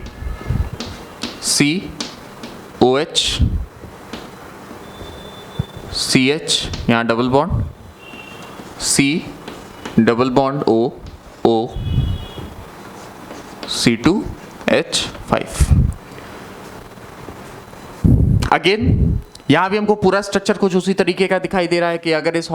COH CH, यहाँ double bond, C double bond O O C2H5। Again यहाँ भी हमको पूरा स्ट्रक्चर कुछ उसी तरीके का दिखाई दे रहा है कि अगर इस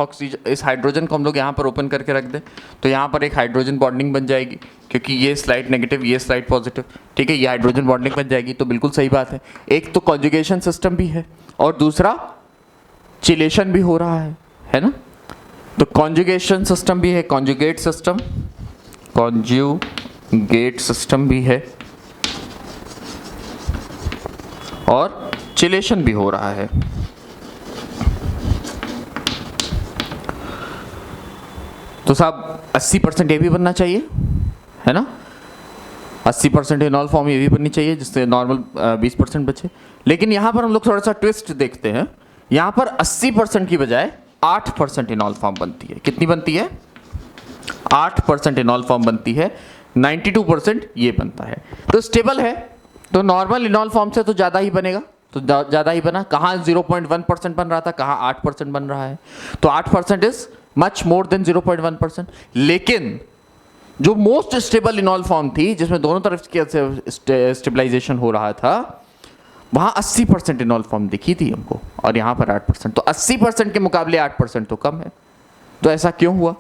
हाइड्रोजन को हम लोग यहाँ पर ओपन करके रख दें, तो यहाँ पर एक हाइड्रोजन बॉन्डिंग बन जाएगी, क्योंकि ये स्लाइड नेगेटिव, ये स्लाइड पॉजिटिव। ठीक है, ये हाइड्रोजन बॉन्डिंग बन जाएगी, तो बिल्कुल सही बात है। एक तो कॉन्जुगेशन सिस्टम भी है, और दूसरा चिलेशन भी हो रहा है ना। तो कॉन्जुगेशन सिस्टम भी है, कॉन्जुगेट सिस्टम भी है, और चिलेशन भी हो रहा है। तो साहब 80% ये भी बनना चाहिए, है ना। 80% इनॉल फॉर्म ये भी बननी चाहिए, जिससे नॉर्मल 20% बचे। लेकिन यहां पर हम लोग थोड़ा सा ट्विस्ट देखते हैं। यहां पर 80% की बजाय 8% इनॉल फॉर्म बनती है। कितनी बनती है? 8% इनॉल फॉर्म बनती है, 92% ये बनता है। तो स्टेबल है, तो नॉर्मल इनॉल फॉर्म से तो ज़्यादा ही बनेगा, तो ज़्यादा ही बना। कहाँ 0.1% बन रहा था, कहाँ 8% बन रहा है। तो 8% इज मच मोर देन 0.1%। लेकिन जो मोस्ट स्टेबल इनॉल फॉर्म थी, जिसमें दोनों तरफ से स्टेबलाइजेशन हो रहा था, वहाँ 80% इनॉल फॉर्म दिखी थी हमको, और यहाँ पर 8%। तो 80% के मुकाबले 8% तो कम है। तो ऐसा क्यों हुआ?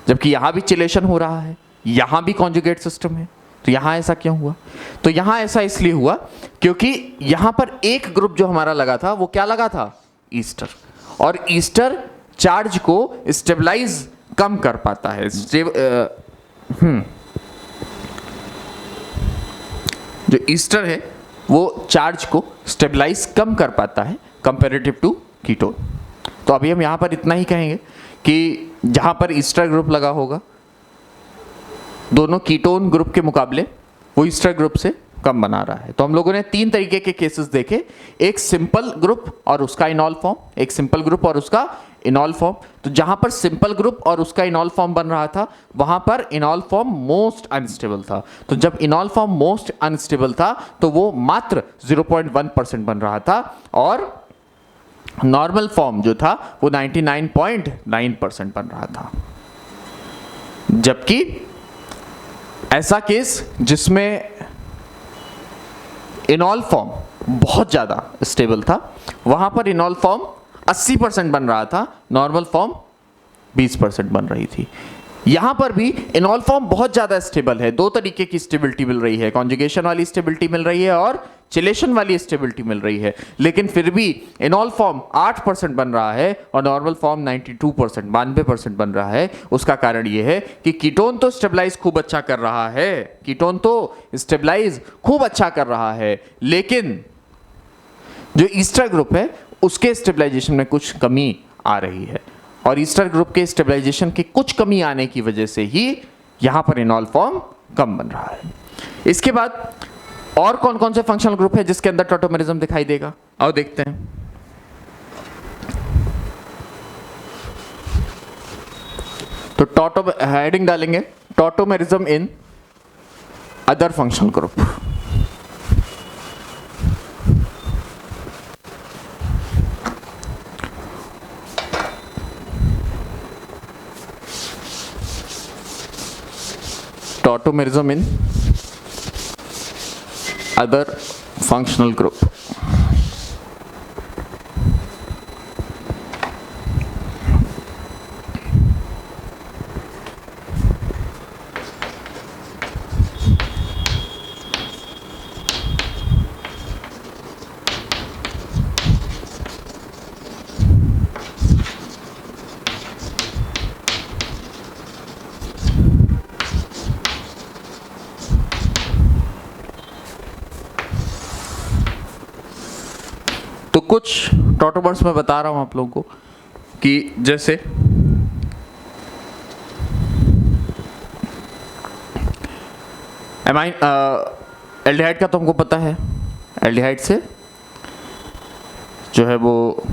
जबकि यहाँ भी चिलेशन हो रहा है, यहाँ भी कॉन्जुगेट सिस्टम है, तो यहाँ ऐसा क्यों हुआ? तो यहाँ ऐसा इसलिए हुआ क्योंकि यहाँ पर एक ग्रुप जो हमारा लगा था वो क्या लगा था? ईस्टर। और ईस्टर चार्ज को स्टेबलाइज कम कर पाता है। जो ईस्टर है वो चार्ज को स्टेबलाइज कम कर पाता है कंपैरेटिव टू कीटोन। तो अभी हम यहाँ पर इतना ही कहेंगे कि जहाँ पर ईस्टर ग्रुप लगा होगा दोनों कीटोन ग्रुप के मुकाबले वो ईस्टर ग्रुप से कम बना रहा है। तो हम लोगों ने 3 तरीके के केसेस देखे, एक सिंपल ग्रुप और उसका इनॉल फॉर्म, एक सिंपल ग्रुप और उसका इनॉल फॉर्म। तो जहां पर सिंपल ग्रुप और उसका इनॉल फॉर्म बन रहा था वहां पर इनॉल फॉर्म मोस्ट अनस्टेबल था। तो जब इनॉल फॉर्म मोस्ट अनस्टेबल था तो वो मात्र 0.1% बन रहा था और नॉर्मल फॉर्म जो था वो 99.9% बन रहा था। जबकि ऐसा केस जिसमें इनॉल फॉर्म बहुत ज़्यादा स्टेबल था वहाँ पर इनॉल फॉर्म 80% बन रहा था, नॉर्मल फॉर्म 20% बन रही थी। यहाँ पर भी इनॉल फॉर्म बहुत ज़्यादा स्टेबल है, 2 तरीके की स्टेबिलिटी मिल रही है, कॉन्जुगेशन वाली स्टेबिलिटी मिल रही है और चिलेशन वाली स्टेबिलिटी मिल रही है। लेकिन फिर भी इनॉल फॉर्म 8% बन रहा है और नॉर्मल फॉर्म 92% बन रहा है। उसका कारण ये है कि कीटोन तो स्टेबलाइज खूब अच्छा कर रहा है, कीटोन तो स्टेबलाइज खूब अच्छा कर रहा है, लेकिन जो ईस्टर ग्रुप है उसके स्टेबलाइजेशन में कुछ कमी आ रही है और ईस्टर ग्रुप के स्टेबलाइजेशन की कुछ कमी आने की वजह से ही यहाँ पर इनॉल फॉर्म कम बन रहा है। इसके बाद और कौन कौन से फंक्शनल ग्रुप है जिसके अंदर टॉटोमेरिज्म दिखाई देगा? आओ देखते हैं। तो हेडिंग डालेंगे tautomerism in other functional group. Tautomerism in other functional group. तो कुछ टॉटोमर्स मैं बता रहा हूं आप लोगों को कि जैसे एल्डिहाइड का तो हमको पता है, एल्डिहाइड से जो है वो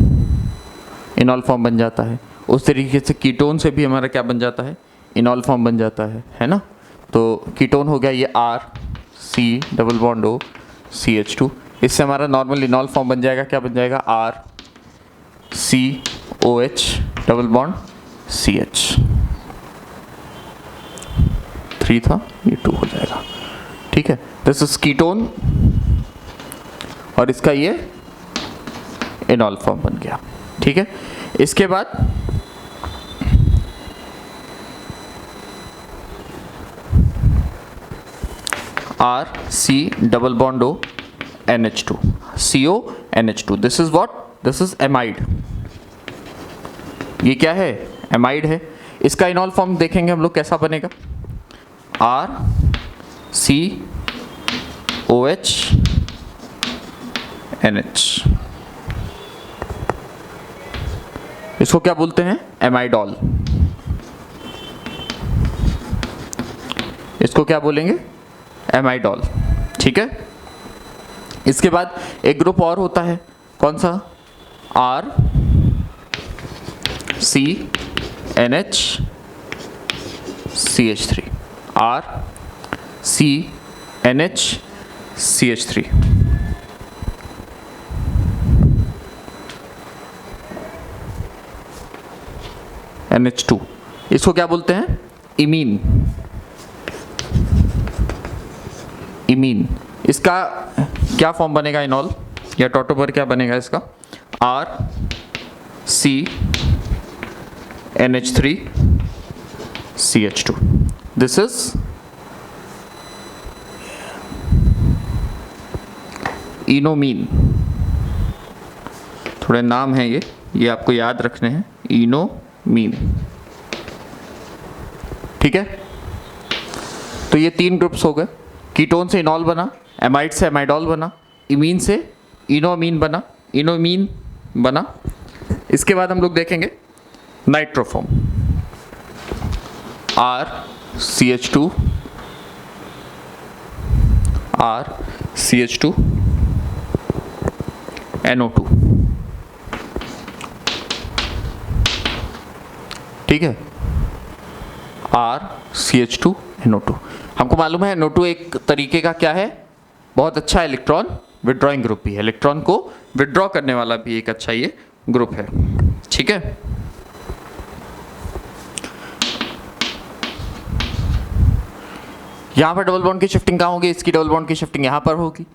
इनॉल फॉर्म बन जाता है। उस तरीके से कीटोन से भी हमारा क्या बन जाता है? इनॉल फॉर्म बन जाता है ना। तो कीटोन हो गया ये RC⋯OCH2। इससे हमारा नॉर्मल इनॉल फॉर्म बन जाएगा, क्या बन जाएगा? RCOH⋯CH। 3 था, ये 2 हो जाएगा। ठीक है, दिस इज कीटोन और इसका ये इनॉल फॉर्म बन गया। ठीक है, इसके बाद RC⋯ONH2 CONH2। This is what? This is amide. ये क्या है? एमाइड है। इसका इनॉल फॉर्म देखेंगे हम लोग कैसा बनेगा। RCOHNH। इसको क्या बोलते हैं? एमाइडॉल। इसको क्या बोलेंगे? एमाइडॉल। ठीक है, इसके बाद एक ग्रुप और होता है, कौन सा? RCNHCH3। RCNHCH3। NH2। इसको क्या बोलते हैं? इमीन। इमीन। इसका क्या फॉर्म बनेगा? इनॉल या टॉटोमर क्या बनेगा इसका? RCNH3CH2। दिस इज इनोमीन, थोड़े नाम हैं ये आपको याद रखने हैं, इनोमीन। ठीक है, तो ये 3 ग्रुप्स हो गए। कीटोन से इनॉल बना, एमाइड से एमाइडॉल बना, इमीन से इनोमीन बना। इसके बाद हम लोग देखेंगे नाइट्रोफॉर्म, RCH2 NO2। ठीक है, RCH2 NO2। हमको मालूम है NO2 एक तरीके का क्या है, बहुत अच्छा इलेक्ट्रॉन विड्रॉइंग ग्रुप भी है, इलेक्ट्रॉन को विड्रॉ करने वाला भी एक अच्छा ये ग्रुप है। ठीक है, यहां पर डबल बॉन्ड की शिफ्टिंग कहाँ होगी, इसकी डबल बॉन्ड की शिफ्टिंग यहां पर होगी,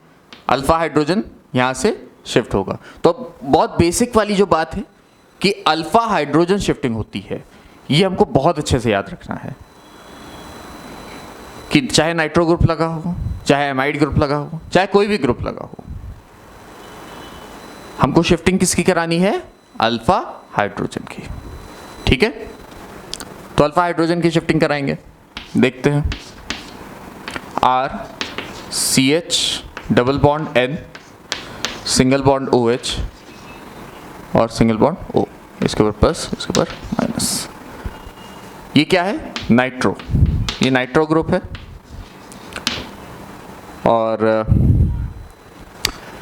अल्फा हाइड्रोजन यहां से शिफ्ट होगा। तो बहुत बेसिक वाली जो बात है कि अल्फा हाइड्रोजन शिफ्टिंग होती है, ये हमको बहुत अच्छे से याद रखना है कि चाहे नाइट्रो ग्रुप लगा हो, चाहे एमाइड ग्रुप लगा हो, चाहे कोई भी ग्रुप लगा हो, हमको शिफ्टिंग किसकी करानी है, अल्फा हाइड्रोजन की। ठीक है, तो अल्फा हाइड्रोजन की शिफ्टिंग कराएंगे, देखते हैं। RCH double bond N, single bond OH और सिंगल बॉन्ड O, इसके ऊपर प्लस, इसके ऊपर माइनस। ये क्या है, नाइट्रो, ये नाइट्रो ग्रुप है और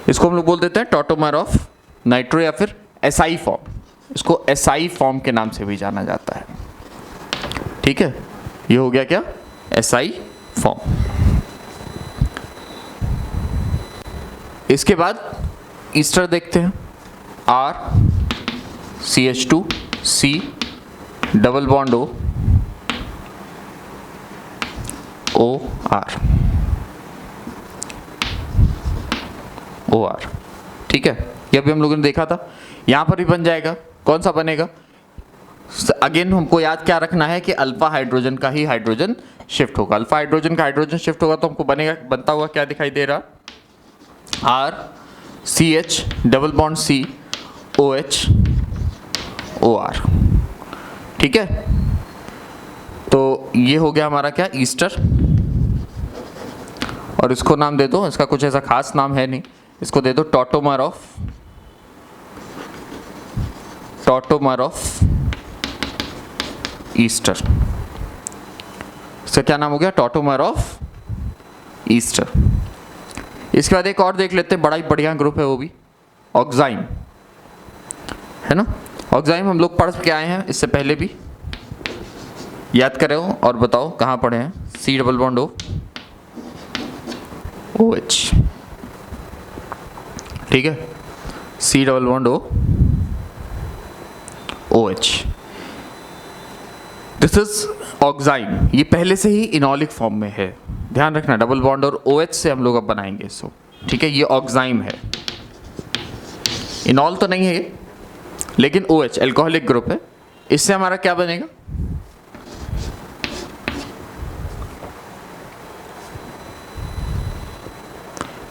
इसको हम लोग बोल देते हैं टॉटोमर ऑफ नाइट्रो या फिर SI फॉर्म, इसको SI फॉर्म के नाम से भी जाना जाता है। ठीक है, ये हो गया क्या, SI फॉर्म। इसके बाद ईस्टर देखते हैं, RCH2C डबल बॉन्ड OR। ठीक है, ये अभी हम लोगों ने देखा था, यहां पर भी बन जाएगा। कौन सा बनेगा, अगेन हमको याद क्या रखना है कि अल्फा हाइड्रोजन का ही हाइड्रोजन शिफ्ट होगा। अल्फा हाइड्रोजन का हाइड्रोजन शिफ्ट होगा तो हमको बनता हुआ क्या दिखाई दे रहा, RCH double bond C OH OR। ठीक है, तो ये हो गया हमारा क्या, ईस्टर। और इसको नाम दे दो, इसका कुछ ऐसा खास नाम है नहीं, इसको दे दो टॉटोमर ऑफ ईस्टर। इसका क्या नाम हो गया, टॉटोमर ऑफ ईस्टर। इसके बाद एक और देख लेते हैं, बड़ा ही बढ़िया ग्रुप है वो भी, ऑक्साइम, है ना। ऑक्साइम हम लोग पढ़ के आए हैं इससे पहले भी, याद करे हो और बताओ कहाँ पढ़े हैं, C डबल बॉन्ड OH। ठीक है, C double bond OH, this is oxime. ये पहले से ही इनॉलिक फॉर्म में है, ध्यान रखना, डबल बॉन्ड और OH से हम लोग अब बनाएंगे इसको। ठीक है, ये ऑक्साइम है, इनॉल तो नहीं है ये, लेकिन OH एल्कोहलिक ग्रुप है। इससे हमारा क्या बनेगा,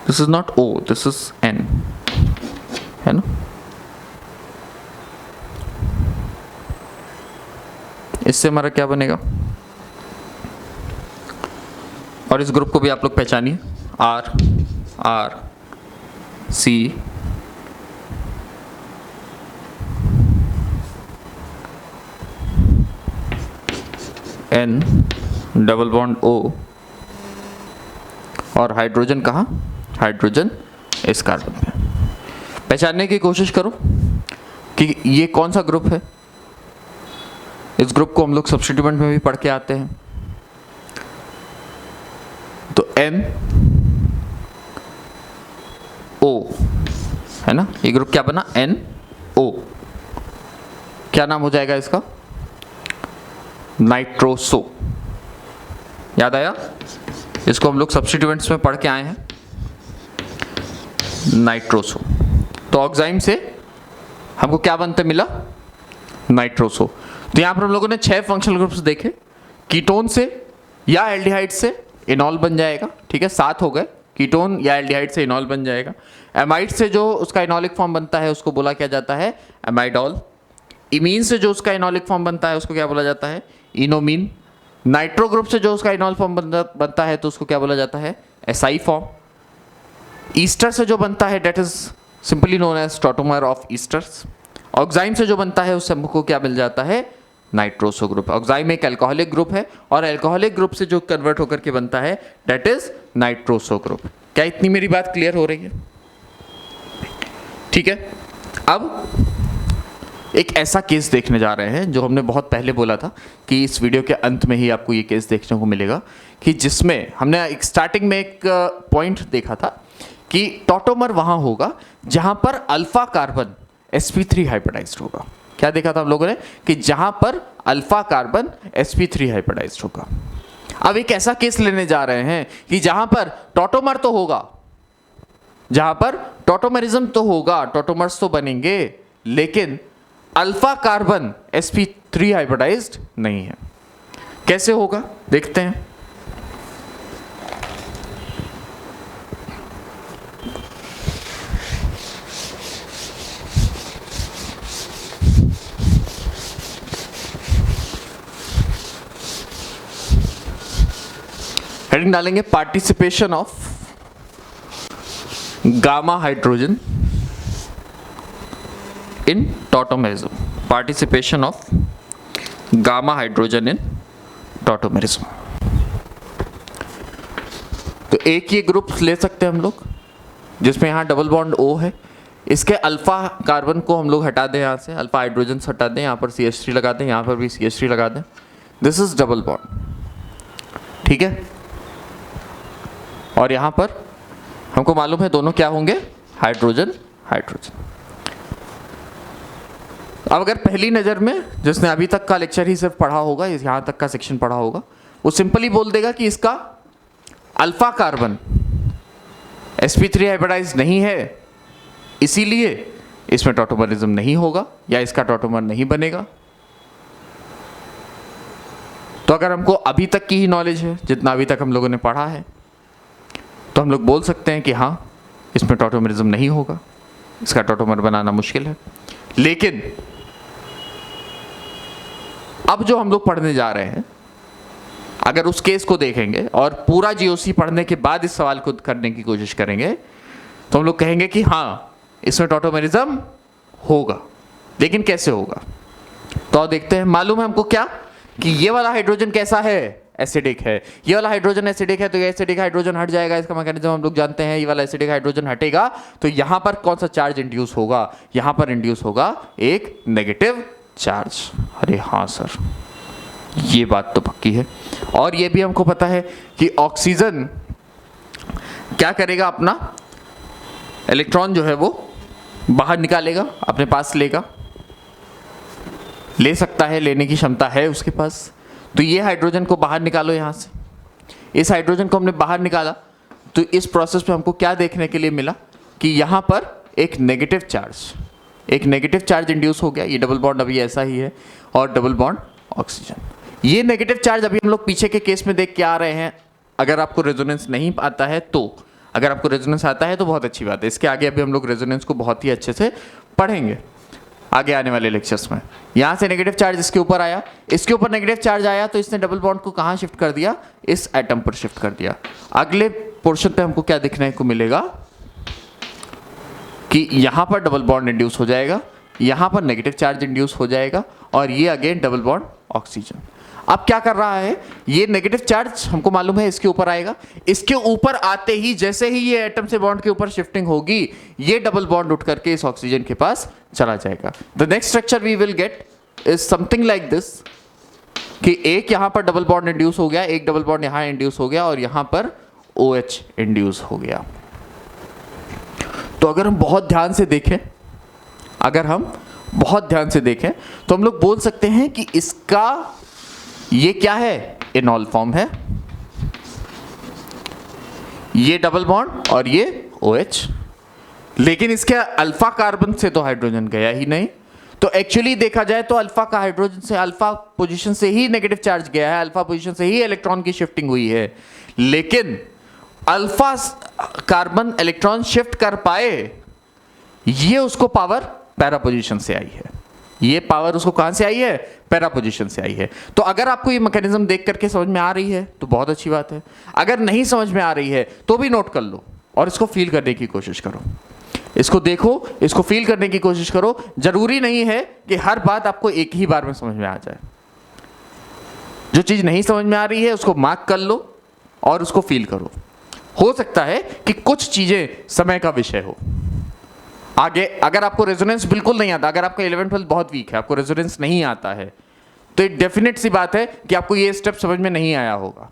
this is not O, this is N, है ना। इससे हमारा क्या बनेगा, और इस ग्रुप को भी आप लोग पहचानिए, RC N double bond O, और हाइड्रोजन कहाँ, हाइड्रोजन इस कार्बन पे। पहचानने की कोशिश करो कि ये कौन सा ग्रुप है। इस ग्रुप को हम लोग सब्स्टिट्यूएंट में भी पढ़ के आते हैं। तो NO है ना, ये ग्रुप क्या बना, NO। क्या नाम हो जाएगा इसका, नाइट्रोसो। याद आया, इसको हम लोग सब्स्टिट्यूएंट्स में पढ़ के आए हैं, नाइट्रोसो। तो ऑक्साइम से हमको क्या बनते मिला, नाइट्रोसो। तो यहां पर हम लोगों ने 6 फंक्शनल ग्रुप्स देखे, कीटोन से या एल्डिहाइड से इनॉल बन जाएगा। ठीक है, 7 हो गए, कीटोन या एल्डिहाइड से इनॉल बन जाएगा। एमाइड से जो उसका इनॉलिक फॉर्म बनता है उसको बोला क्या जाता है, एमाइडॉल। इमीन से जो उसका इनॉलिक फॉर्म बनता है उसको क्या बोला जाता है, इनोमीन। नाइट्रो ग्रुप से जो उसका इनॉल फॉर्म बनता है तो उसको क्या बोला जाता है, एसआई फॉर्म। ईस्टर से जो बनता है that is simply known as tautomer of esters. Oxime से जो बनता है उससे हमको क्या मिल जाता है, नाइट्रोसो ग्रुप। ऑक्साइम एक अल्कोहलिक ग्रुप है और अल्कोहलिक ग्रुप से जो कन्वर्ट होकर के बनता है डेट इज नाइट्रोसो ग्रुप। क्या इतनी मेरी बात क्लियर हो रही है? ठीक है, अब एक ऐसा केस देखने जा रहे हैं जो हमने बहुत पहले बोला था कि इस वीडियो के अंत में ही आपको ये केस देखने को मिलेगा, कि जिसमें हमने एक स्टार्टिंग में एक पॉइंट देखा था कि टॉटोमर वहां होगा जहां पर अल्फा कार्बन sp3 हाइब्रिडाइज्ड होगा। क्या देखा था हम लोगों ने, कि जहां पर अल्फा कार्बन sp3 हाइब्रिडाइज्ड होगा। अब एक ऐसा केस लेने जा रहे हैं कि जहां पर टॉटोमर तो होगा, जहां पर टॉटोमरिज्म तो होगा, टॉटोमर्स तो बनेंगे, लेकिन अल्फा कार्बन sp3 हाइब्रिडाइज्ड नहीं है। कैसे होगा देखते हैं। हेडिंग डालेंगे participation of gamma hydrogen in tautomerism. Participation of gamma hydrogen in tautomerism. तो एक ये ग्रुप ले सकते हैं हम लोग जिसमें यहां डबल बॉन्ड O है। इसके अल्फा कार्बन को हम लोग हटा दें, यहां से अल्फा हाइड्रोजन हटा दें, यहां पर CH3 लगा दें, यहां पर भी CH3 लगा दें। दिस इज डबल बॉन्ड, ठीक है। और यहां पर हमको मालूम है दोनों क्या होंगे, हाइड्रोजन हाइड्रोजन। अब अगर पहली नज़र में जिसने अभी तक का लेक्चर ही सिर्फ पढ़ा होगा, यहाँ तक का सेक्शन पढ़ा होगा, वो सिंपली बोल देगा कि इसका अल्फा कार्बन sp3 हाइब्रिडाइज नहीं है, इसीलिए इसमें टॉटोमरिज्म नहीं होगा या इसका टॉटोमर नहीं बनेगा। तो अगर हमको अभी तक की ही नॉलेज है, जितना अभी तक हम लोगों ने पढ़ा है, तो हम लोग बोल सकते हैं कि हाँ, इसमें टॉटोमरिज्म नहीं होगा, इसका टॉटोमर बनाना मुश्किल है। लेकिन अब जो हम लोग पढ़ने जा रहे हैं, अगर उस केस को देखेंगे और पूरा जीओसी पढ़ने के बाद इस सवाल को करने की कोशिश करेंगे, तो हम लोग कहेंगे कि हाँ, इसमें टॉटोमेरिज्म होगा। लेकिन कैसे होगा, तो देखते हैं। मालूम है हमको क्या, कि ये वाला हाइड्रोजन कैसा है, एसिडिक है। ये वाला हाइड्रोजन एसिडिक है, तो ये एसिडिक हाइड्रोजन हट जाएगा, इसका मैकेनिज्म हम लोग जानते हैं। ये वाला एसिडिक हाइड्रोजन हटेगा तो यहां पर कौन सा चार्ज इंड्यूस होगा, यहां पर इंड्यूस होगा एक नेगेटिव चार्ज। अरे हाँ सर, ये बात तो पक्की है। और ये भी हमको पता है कि ऑक्सीजन क्या करेगा, अपना इलेक्ट्रॉन जो है वो बाहर निकालेगा, अपने पास लेगा, ले सकता है, लेने की क्षमता है उसके पास। तो ये हाइड्रोजन को बाहर निकालो यहाँ से। इस हाइड्रोजन को हमने बाहर निकाला तो इस प्रोसेस में हमको क्या देखने के लिए मिला, कि यहाँ पर एक नेगेटिव चार्ज इंड्यूस हो गया। ये डबल बॉन्ड अभी ऐसा ही है और डबल बॉन्ड ऑक्सीजन। ये नेगेटिव चार्ज अभी हम लोग पीछे के केस में देख के आ रहे हैं। अगर आपको रेजोनेंस नहीं आता है तो, अगर आपको रेजोनेंस आता है तो बहुत अच्छी बात है। इसके आगे अभी हम लोग रेजोनेंस को बहुत ही अच्छे से पढ़ेंगे आगे आने वाले लेक्चर्स में। यहाँ से नेगेटिव चार्ज इसके ऊपर आया, इसके ऊपर नेगेटिव चार्ज आया, तो इसने डबल बॉन्ड को कहाँ शिफ्ट कर दिया, इस एटम पर शिफ्ट कर दिया। अगले पोर्शन पे हमको क्या देखने को मिलेगा, कि यहाँ पर डबल बॉन्ड इंड्यूस हो जाएगा, यहाँ पर नेगेटिव चार्ज इंड्यूस हो जाएगा, और ये अगेन डबल बॉन्ड ऑक्सीजन। अब क्या कर रहा है, ये नेगेटिव चार्ज हमको मालूम है इसके ऊपर आएगा। इसके ऊपर आते ही जैसे ही ये एटम से बॉन्ड के ऊपर शिफ्टिंग होगी, ये डबल बॉन्ड उठ करके इस ऑक्सीजन के पास चला जाएगा। The next structure we will get is something like this, कि एक यहां पर डबल बॉन्ड इंड्यूस हो गया, एक डबल बॉन्ड यहां इंड्यूस हो गया, और यहां पर OH इंड्यूस हो गया। तो अगर हम बहुत ध्यान से देखें, तो हम लोग बोल सकते हैं कि इसका ये क्या है, इनॉल फॉर्म है, ये डबल बॉन्ड और ये OH। लेकिन इसके अल्फा कार्बन से तो हाइड्रोजन गया ही नहीं। तो एक्चुअली देखा जाए तो अल्फा का हाइड्रोजन से, अल्फा पोजीशन से ही नेगेटिव चार्ज गया है, अल्फा पोजीशन से ही इलेक्ट्रॉन की शिफ्टिंग हुई है। लेकिन अल्फा कार्बन इलेक्ट्रॉन शिफ्ट कर पाए, ये उसको पावर पैरा पोजीशन से आई है। ये पावर उसको कहां से आई है? पैरा पोजीशन से आई है। तो अगर आपको ये मैकेनिज्म देख करके समझ में आ रही है तो बहुत अच्छी बात है, अगर नहीं समझ में आ रही है तो भी नोट कर लो और इसको फील करने की कोशिश करो। इसको देखो, इसको फील करने की कोशिश करो। जरूरी नहीं है कि हर बात आपको एक ही बार में समझ में आ जाए। जो चीज नहीं समझ में आ रही है उसको मार्क कर लो और उसको फील करो। हो सकता है कि कुछ चीजें समय का विषय हो। आगे अगर आपको रेजोनेंस बिल्कुल नहीं आता, अगर आपका 11-12 बहुत वीक है, आपको रेजोनेंस नहीं आता है, तो एक डेफिनेट सी बात है कि आपको ये स्टेप समझ में नहीं आया होगा।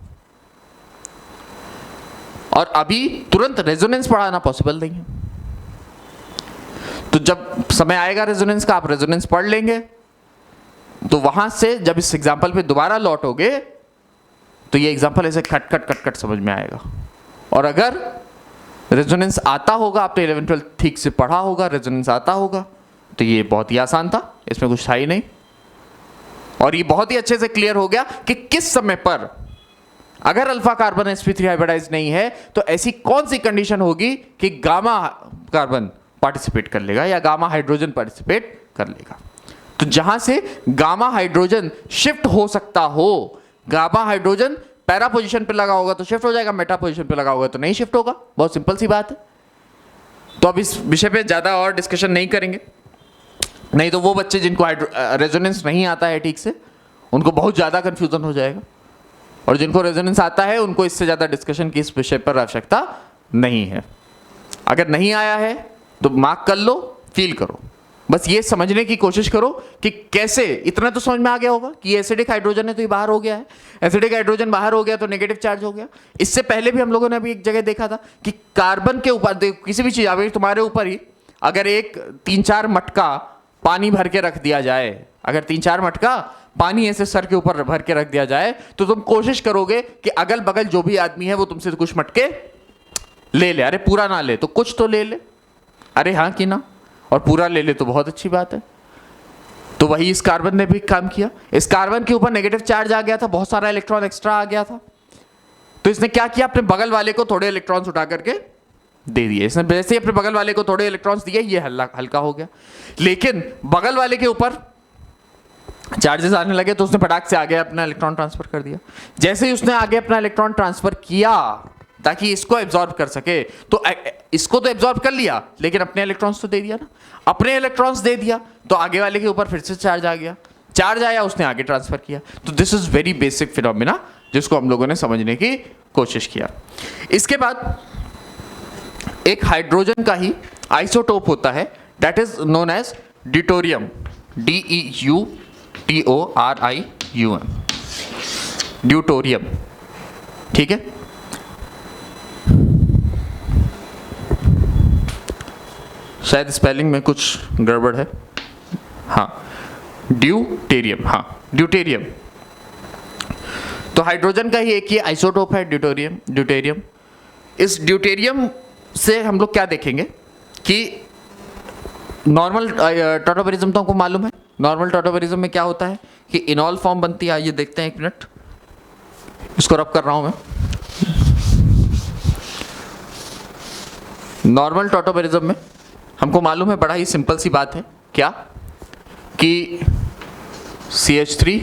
और अभी तुरंत रेजोनेंस पढ़ाना पॉसिबल नहीं है। तो जब समय आएगा रेजोनेंस का, आप रेजोनेंस पढ़ लेंगे, तो वहां से जब इस एग्जाम्पल पे दोबारा लौटोगे तो ये एग्जाम्पल ऐसे खट खट खट खट समझ में आएगा। और अगर रेजोनेंस आता होगा, आपने 11-12 ठीक से पढ़ा होगा, रेजोनेंस आता होगा, तो ये बहुत ही आसान था, इसमें कुछ था ही नहीं। और ये बहुत ही अच्छे से क्लियर हो गया कि किस समय पर अगर अल्फा कार्बन sp3 हाइब्रिडाइज नहीं है तो ऐसी कौन सी कंडीशन होगी कि गामा कार्बन पार्टिसिपेट कर लेगा या गामा हाइड्रोजन पार्टिसिपेट कर लेगा। तो जहां से गामा हाइड्रोजन शिफ्ट हो सकता हो, गामा हाइड्रोजन पैरा पोजीशन पे लगा होगा तो शिफ्ट हो जाएगा, मेटा पोजीशन पे लगा होगा तो नहीं शिफ्ट होगा। बहुत सिंपल सी बात है। तो अब इस विषय पे ज्यादा और डिस्कशन नहीं करेंगे, नहीं तो वो बच्चे जिनको रेजोनेंस नहीं आता है ठीक से, उनको बहुत ज्यादा कंफ्यूजन हो जाएगा, और जिनको रेजोनेंस आता है उनको इससे ज्यादा डिस्कशन की इस विषय पर आवश्यकता नहीं है। अगर नहीं आया है तो मार्क कर लो, फील करो, बस ये समझने की कोशिश करो कि कैसे। इतना तो समझ में आ गया होगा कि एसिडिक हाइड्रोजन है तो ये बाहर हो गया है, एसिडिक हाइड्रोजन बाहर हो गया तो नेगेटिव चार्ज हो गया। इससे पहले भी हम लोगों ने अभी एक जगह देखा था कि कार्बन के ऊपर किसी भी चीज, अभी तुम्हारे ऊपर ही अगर एक 3-4 मटका पानी भर के रख दिया जाए, अगर 3-4 मटका पानी ऐसे सर के ऊपर भर के रख दिया जाए, तो तुम कोशिश करोगे कि अगल बगल जो भी आदमी है वो तुमसे कुछ मटके ले ले। अरे पूरा ना ले तो कुछ तो ले ले, अरे हाँ कि ना, और पूरा ले ले तो बहुत अच्छी बात है। तो वही इस कार्बन ने भी काम किया। इस कार्बन के ऊपर नेगेटिव चार्ज आ गया था, बहुत सारा इलेक्ट्रॉन एक्स्ट्रा आ गया था, तो इसने क्या किया, अपने बगल वाले को थोड़े इलेक्ट्रॉन्स उठा करके दे दिए। इसने वैसे ही अपने बगल वाले को थोड़े इलेक्ट्रॉन्स दिए, ये हल्का हो गया। लेकिन बगल वाले के ऊपर चार्जेस आने लगे तो उसने फटाक से आगे अपना इलेक्ट्रॉन ट्रांसफर कर दिया। जैसे ही उसने आगे अपना इलेक्ट्रॉन ट्रांसफर किया ताकि इसको एब्जॉर्ब कर सके, तो इसको तो एब्जॉर्ब कर लिया लेकिन अपने इलेक्ट्रॉन्स तो दे दिया ना। अपने इलेक्ट्रॉन्स दे दिया तो आगे वाले के ऊपर फिर से चार्ज आ गया, चार्ज आया उसने आगे ट्रांसफर किया। तो this is very basic phenomena जिसको हम लोगों ने समझने की कोशिश किया। इसके बाद एक हाइड्रोजन का ही आइसोटोप होता है, that is known as deuterium, DEUTORIUM, deuterium. ठीक है, शायद स्पेलिंग में कुछ गड़बड़ है। हाँ, ड्यूटेरियम, हाँ ड्यूटेरियम। तो हाइड्रोजन का ही एक ही आइसोटोप है ड्यूटेरियम। इस ड्यूटेरियम से हम लोग क्या देखेंगे कि नॉर्मल टॉटोमेरिज्म तो हमको मालूम है। नॉर्मल टॉटोमेरिज्म में क्या होता है कि इनॉल फॉर्म बनती है। आइए देखते हैं, एक मिनट, इसको रब कर रहा हूं मैं। नॉर्मल टॉटोमेरिज्म में हमको मालूम है, बड़ा ही सिंपल सी बात है, क्या कि CH3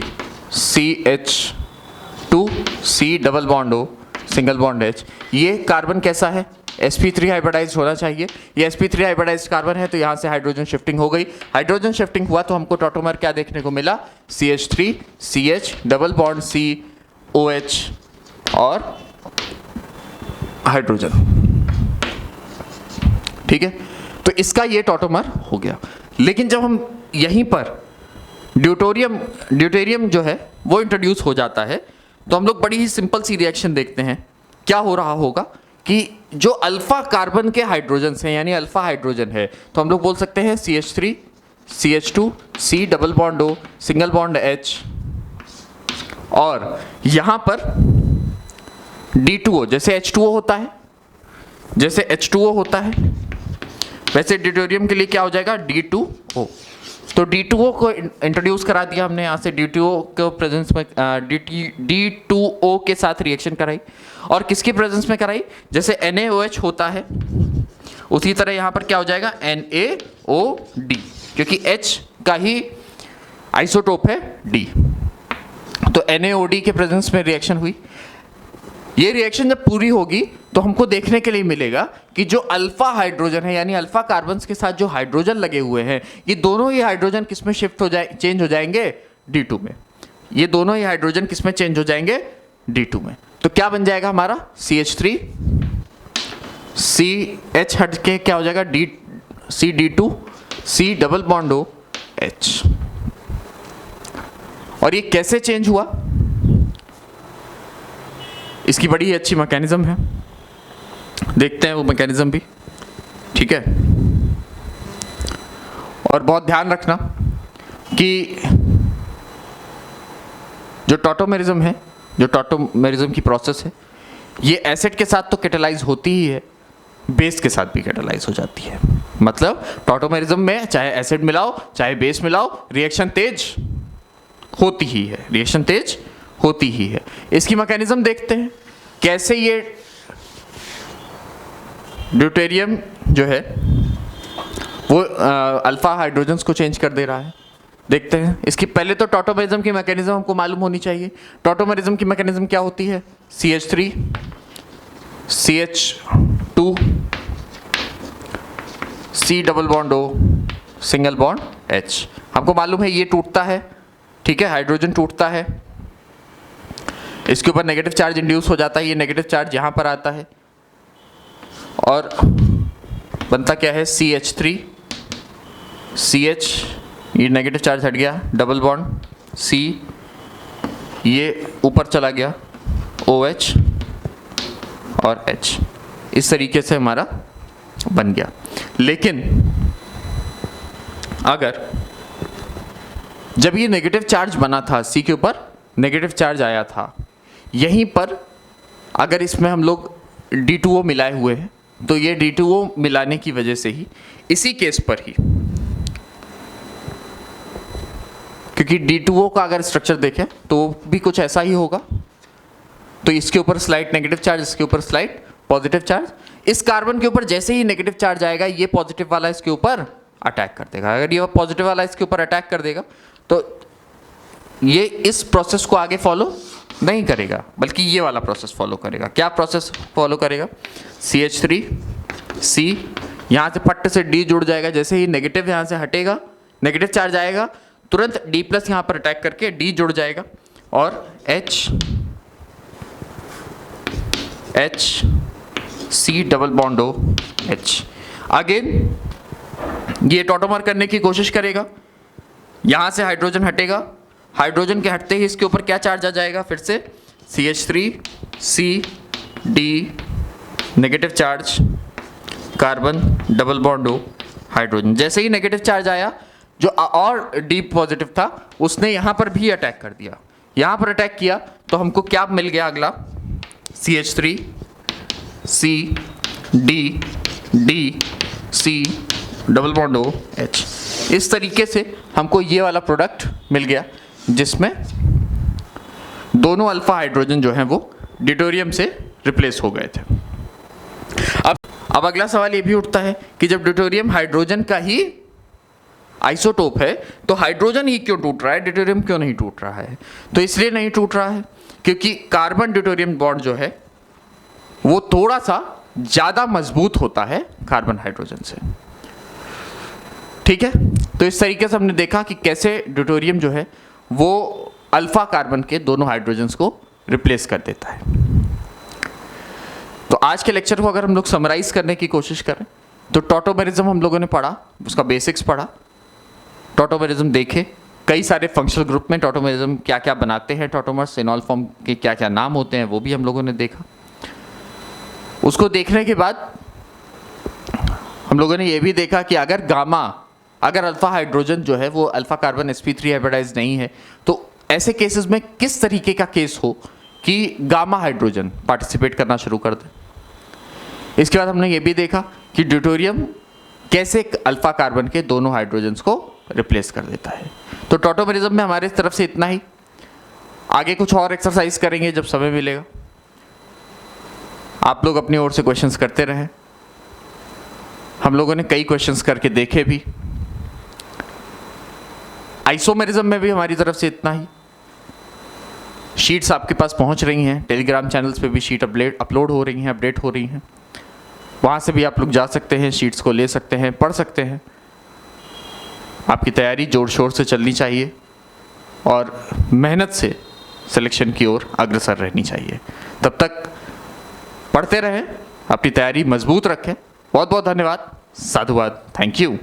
CH2 C double bond O single bond H, ये कार्बन कैसा है, sp3 हाइब्रिडाइज्ड होना चाहिए। ये sp3 हाइब्रिडाइज्ड कार्बन है तो यहाँ से हाइड्रोजन शिफ्टिंग हो गई। हाइड्रोजन शिफ्टिंग हुआ तो हमको टॉटोमर क्या देखने को मिला, CH3 CH double bond C OH और हाइड्रोजन। ठीक है, तो इसका ये टॉटोमर हो गया। लेकिन जब हम यहीं पर ड्यूटेरियम जो है वो इंट्रोड्यूस हो जाता है तो हम लोग बड़ी ही सिंपल सी रिएक्शन देखते हैं। क्या हो रहा होगा कि जो अल्फा कार्बन के हाइड्रोजन हैं, यानी अल्फा हाइड्रोजन है, तो हम लोग बोल सकते हैं CH3 CH2 C double bond O single bond H, और यहां पर D2O, जैसे H2O होता है, जैसे H2O होता है वैसे ड्यूटेरियम के लिए क्या हो जाएगा, D2O। तो D2O को इंट्रोड्यूस करा दिया हमने, यहाँ से D2O के प्रेजेंस में D2O के साथ रिएक्शन कराई, और किसकी प्रेजेंस में कराई, जैसे NaOH होता है उसी तरह यहाँ पर क्या हो जाएगा NaOD, क्योंकि H का ही आइसोटोप है D। तो NaOD के प्रेजेंस में रिएक्शन हुई। ये रिएक्शन जब पूरी होगी तो हमको देखने के लिए मिलेगा कि जो अल्फा हाइड्रोजन है, यानी अल्फा कार्बन्स के साथ जो हाइड्रोजन लगे हुए हैं, ये दोनों ही हाइड्रोजन किस में शिफ्ट हो जाए, चेंज हो जाएंगे D2 में। ये दोनों ही हाइड्रोजन किस में चेंज हो जाएंगे D2 में। तो क्या बन जाएगा हमारा CH3, CH हट के क्या हो जाएगा CD2, C double bond O H। और ये कैसे चेंज हुआ, इसकी बड़ी ही अच्छी मैकेनिज्म है, देखते हैं वो मैकेनिज्म भी, ठीक है। और बहुत ध्यान रखना कि जो टॉटोमेरिज्म है, जो टॉटोमेरिज्म की प्रोसेस है, ये एसिड के साथ तो कैटालाइज होती ही है, बेस के साथ भी कैटालाइज हो जाती है। मतलब टॉटोमेरिज्म में चाहे एसिड मिलाओ चाहे बेस मिलाओ, रिएक्शन तेज होती ही है, रिएक्शन तेज होती ही है। इसकी मैकेनिज्म देखते हैं कैसे ये ड्यूटेरियम जो है वो अल्फा हाइड्रोजन्स को चेंज कर दे रहा है। देखते हैं इसकी पहले तो टॉटोमेरिज्म की मैकेनिज्म हमको मालूम होनी चाहिए। टॉटोमेरिज्म की मैकेनिज्म क्या होती है, CH3 CH2 C double bond O single bond H। हमको मालूम है ये टूटता है, ठीक है, हाइड्रोजन टूटता है, इसके ऊपर नेगेटिव चार्ज इंड्यूस हो जाता है, ये नेगेटिव चार्ज यहाँ पर आता है और बनता क्या है CH3 CH, ये नेगेटिव चार्ज हट गया, डबल बॉन्ड C, ये ऊपर चला गया OH और H, इस तरीके से हमारा बन गया। लेकिन अगर जब ये नेगेटिव चार्ज बना था, C के ऊपर नेगेटिव चार्ज आया था, यहीं पर अगर इसमें हम लोग D2O मिलाए हुए हैं, तो ये D2O मिलाने की वजह से ही, इसी केस पर ही, क्योंकि D2O का अगर स्ट्रक्चर देखें तो भी कुछ ऐसा ही होगा, तो इसके ऊपर स्लाइट नेगेटिव चार्ज, इसके ऊपर स्लाइट पॉजिटिव चार्ज। इस कार्बन के ऊपर जैसे ही नेगेटिव चार्ज आएगा, ये पॉजिटिव वाला इसके ऊपर अटैक कर देगा। अगर ये पॉजिटिव वाला इसके ऊपर अटैक कर देगा तो ये इस प्रोसेस को आगे फॉलो नहीं करेगा, बल्कि ये वाला प्रोसेस फॉलो करेगा। क्या प्रोसेस फॉलो करेगा, CH3 C, यहाँ से फट से D जुड़ जाएगा, जैसे ही नेगेटिव यहाँ से हटेगा, नेगेटिव चार्ज आएगा, तुरंत D प्लस यहाँ पर अटैक करके D जुड़ जाएगा और H C double bond O H। Again ये टॉटोमर करने की कोशिश करेगा, यहाँ से हाइड्रोजन हटेगा, हाइड्रोजन के हटते ही इसके ऊपर क्या चार्ज आ जाएगा, फिर से CH3 C D negative charge, carbon double bond O hydrogen. जैसे ही नेगेटिव चार्ज आया, जो और D पॉजिटिव था उसने यहाँ पर भी अटैक कर दिया, यहाँ पर अटैक किया तो हमको क्या मिल गया, अगला CH3 C D D C double bond O H। इस तरीके से हमको ये वाला प्रोडक्ट मिल गया, जिसमें दोनों अल्फा हाइड्रोजन जो हैं वो ड्यूटेरियम से रिप्लेस हो गए थे। अब अगला सवाल ये भी उठता है कि जब ड्यूटेरियम हाइड्रोजन का ही आइसोटोप है तो हाइड्रोजन ही क्यों टूट रहा है, ड्यूटेरियम क्यों नहीं टूट रहा है? तो इसलिए नहीं टूट रहा है क्योंकि कार्बन ड्यूटेरियम बॉन्ड जो है वो थोड़ा सा ज़्यादा मजबूत होता है कार्बन हाइड्रोजन से, ठीक है। तो इस तरीके से हमने देखा कि कैसे ड्यूटेरियम जो है वो अल्फा कार्बन के दोनों हाइड्रोजन्स को रिप्लेस कर देता है। तो आज के लेक्चर को अगर हम लोग समराइज करने की कोशिश करें तो टॉटोमेरिज्म हम लोगों ने पढ़ा, उसका बेसिक्स पढ़ा, टॉटोमेरिज्म देखे, कई सारे फंक्शनल ग्रुप में टॉटोमेरिज्म क्या क्या बनाते हैं, टॉटोमर्स एनॉल फॉर्म के क्या क्या नाम होते हैं वो भी हम लोगों ने देखा। उसको देखने के बाद हम लोगों ने ये भी देखा कि अगर अल्फा हाइड्रोजन जो है वो अल्फा कार्बन sp3 हाइब्रिडाइज नहीं है तो ऐसे केसेस में किस तरीके का केस हो कि गामा हाइड्रोजन पार्टिसिपेट करना शुरू कर दे। इसके बाद हमने ये भी देखा कि ड्यूटेरियम कैसे अल्फा कार्बन के दोनों हाइड्रोजन्स को रिप्लेस कर देता है। तो टॉटोमेरिज्म में हमारे तरफ से इतना ही। आगे कुछ और एक्सरसाइज करेंगे जब समय मिलेगा। आप लोग अपनी ओर से क्वेश्चंस करते रहें। हम लोगों ने कई क्वेश्चंस करके देखे भी। आइसोमेरिज्म में भी हमारी तरफ से इतना ही। शीट्स आपके पास पहुंच रही हैं, टेलीग्राम चैनल्स पे भी शीट अपलोड हो रही हैं, अपडेट हो रही हैं। वहाँ से भी आप लोग जा सकते हैं, शीट्स को ले सकते हैं, पढ़ सकते हैं। आपकी तैयारी जोर शोर से चलनी चाहिए और मेहनत से सिलेक्शन की ओर अग्रसर रहनी चाहिए। तब तक पढ़ते रहें, अपनी तैयारी मजबूत रखें। बहुत बहुत धन्यवाद। साधुवाद। Thank you.